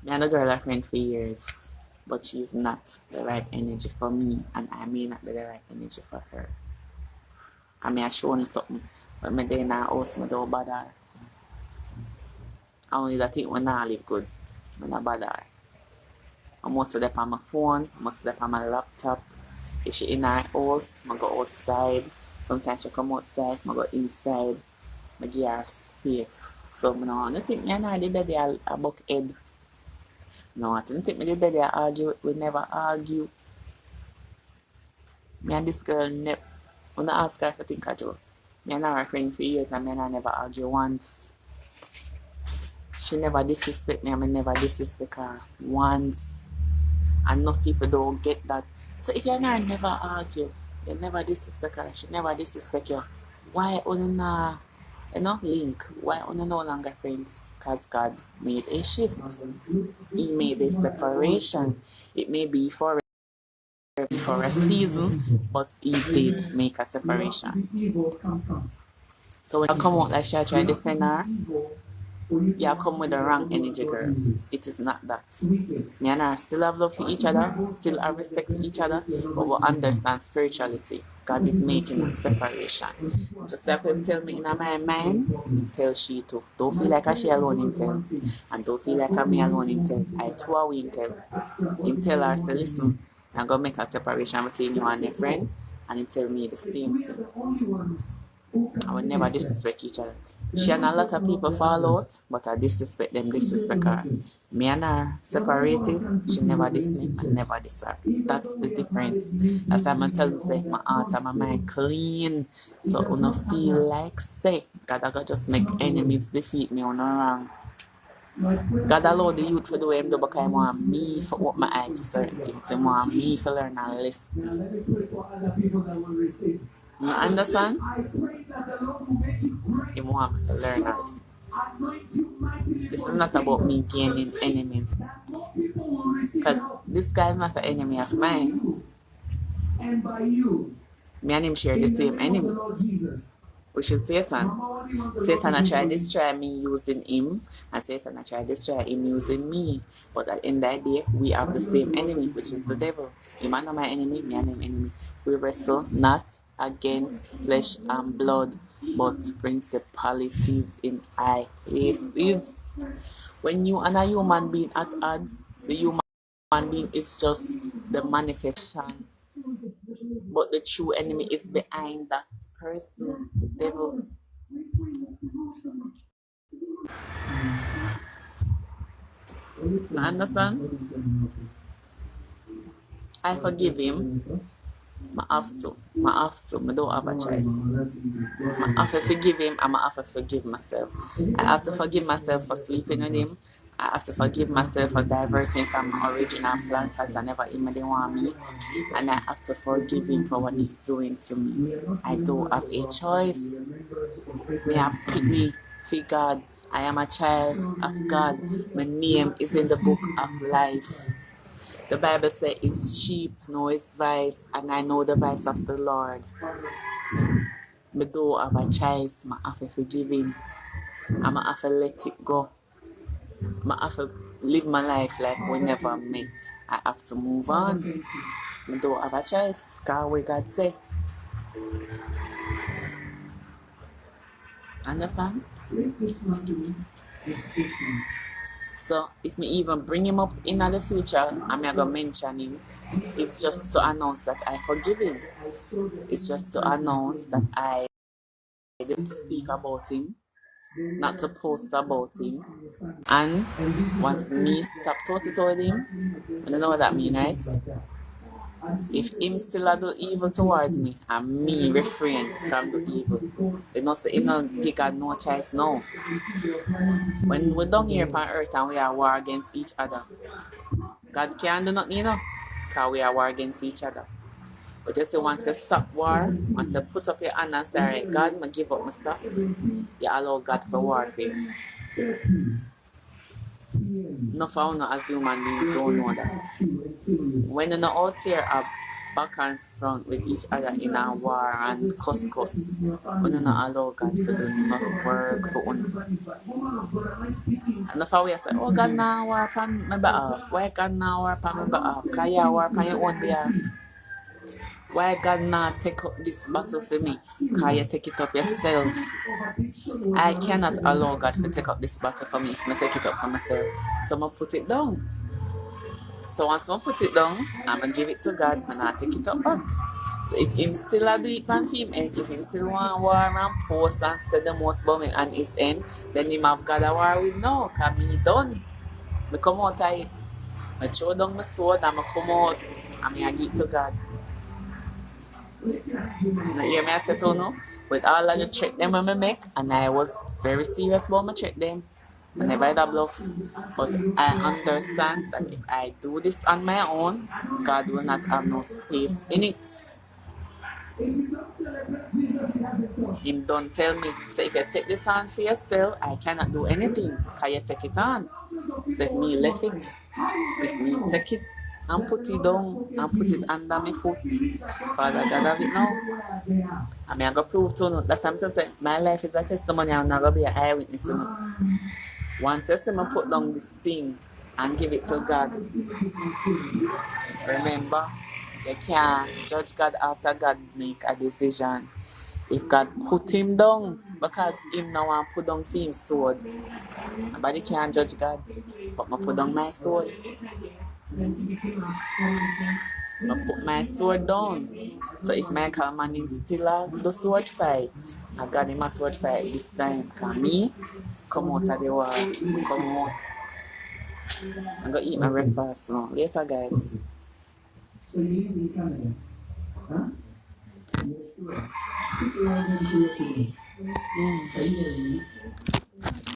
I and the girl are friends for years, but she's not the right energy for me, and I may not be the right energy for her. I may have shown something, but I day in her house, I don't bother her. I only think when I live good, when I bother her. I must have on my phone, I must have on my laptop. If she in her house, I go outside. Sometimes she come outside, I go inside. I give her space. So I don't think me and her did that a buck head. No, I don't think me did that they argue. We never argue. Me and this girl when I ask her if I think I joke. Me and her are friends for years and me and her never argue once. She never disrespect me and I never disrespect her once. And enough people don't get that. So if you and her never argue, you never disrespect her, she never disrespect you, why only link? Why only no longer friends? Because God made a shift. He made a separation. It may be for a season, but He did make a separation. So when you come out like she try to defend her, you come with the wrong energy, girl. It is not that. Me and her still have love for each other, still have respect for each other, but we understand spirituality. God is making a separation. Just like Him tell me in my mind, Him tell she too. Don't feel like she alone, Him tell. And don't feel like me alone, Him tell. I too are Him tell. Him tell her, say, listen, I'm going to make a separation between you and your friend. And Him tell me the same thing. I will never disrespect each other. She and a lot of people fall out, but I disrespect them, disrespect her. Me and her separated, she never diss me, I never diss her. That's the difference. That's why I'm telling you, say, my heart and my mind clean. So I don't feel like, say, God, I got just make enemies defeat me on the wrong. God allowed the youth to do what Him do because He want me to open my eye to certain things. He want me to learn and listen. You understand? He want me to learn and listen. This is not about me gaining enemies. Because this guy is not an enemy of mine. Me and him share the same enemy, which is Satan. Satan I try to destroy me using him, and Satan I try to destroy him using me. But at the end of the day, we have the same enemy, which is the devil. Him and my enemy, me and him enemy. We wrestle not against flesh and blood, but principalities in high places. When you and a human being at odds, the human being is just the manifestation. But the true enemy is behind that person, the devil. You understand? I forgive him. I have to. I don't have a choice. I have to forgive him and I have to forgive myself. I have to forgive myself for sleeping with him. I have to forgive myself for diverting from my original plan because I never even didn't want to meet. And I have to forgive him for what he's doing to me. I don't have a choice. May I pick me for God. I am a child of God. My name is in the book of life. The Bible says his sheep know his voice, and I know the voice of the Lord. Me don't have a choice. I have to forgive him. I have to let it go. I have to live my life like we never met. I have to move on. I don't have a choice. Because what God say. Understand? So if me even bring him up in the future, I'm not gonna mention him. It's just to announce that I forgive him. It's just to announce that I didn't speak about him, not to post about him. And once me stop talking to him, I don't know what that means, right? If him still a do evil towards me, and me refrain from do evil, it must say him not give God no choice now. When we're down here on earth and we are war against each other, God can't do nothing, because we are war against each other. But you see, once you stop war, once you put up your hand and say, alright, God, I give up my stuff, you allow God for warfare. Enough of you as human beings don't know that. When you're not out here back and front with each other in a war and cuss, when you not allow God to do no work for you. Enough of you say, oh, God now war upon my behalf. Why God now war upon my behalf? Because you war upon your own behalf. Why God not take up this battle for me? Because you take it up yourself. I cannot allow God to take up this battle for me if I take it up for myself. So I put it down. So once I put it down, I'm going to give it to God and I'll take it up back. So if him still a do it on him end, if him still want war and post and say the most about me on his end, then him have God a war with now, because me done. I come out of it. I throw down my sword and I come out and I give it to God. Now hear me I say to you, with all of the trick them I make, and I was very serious about my trick them. I never had a bluff. But I understand that if I do this on my own, God will not have no space in it. Him don't tell me. So if you take this on for yourself, I cannot do anything. Because you take it on. So if me left it, if me take it and put it down and put it under my foot, Father God have it now. I mean, I'm going to prove to you. That's something to say. My life is a testimony. I'm not going to be an eyewitness. Once you see me put down this thing and give it to God, remember, you can't judge God after God make a decision. If God put him down, because him now want to put down his sword, nobody can judge God. But I put down my sword. I put my sword down. So if Michael Manning still have the sword fight, I got him a sword fight this time. Because me, come out of the war. Come out. I'm going to eat my breakfast now. Later, guys. So you live in Canada? Huh? Speak loud and clear to me. Can you hear me?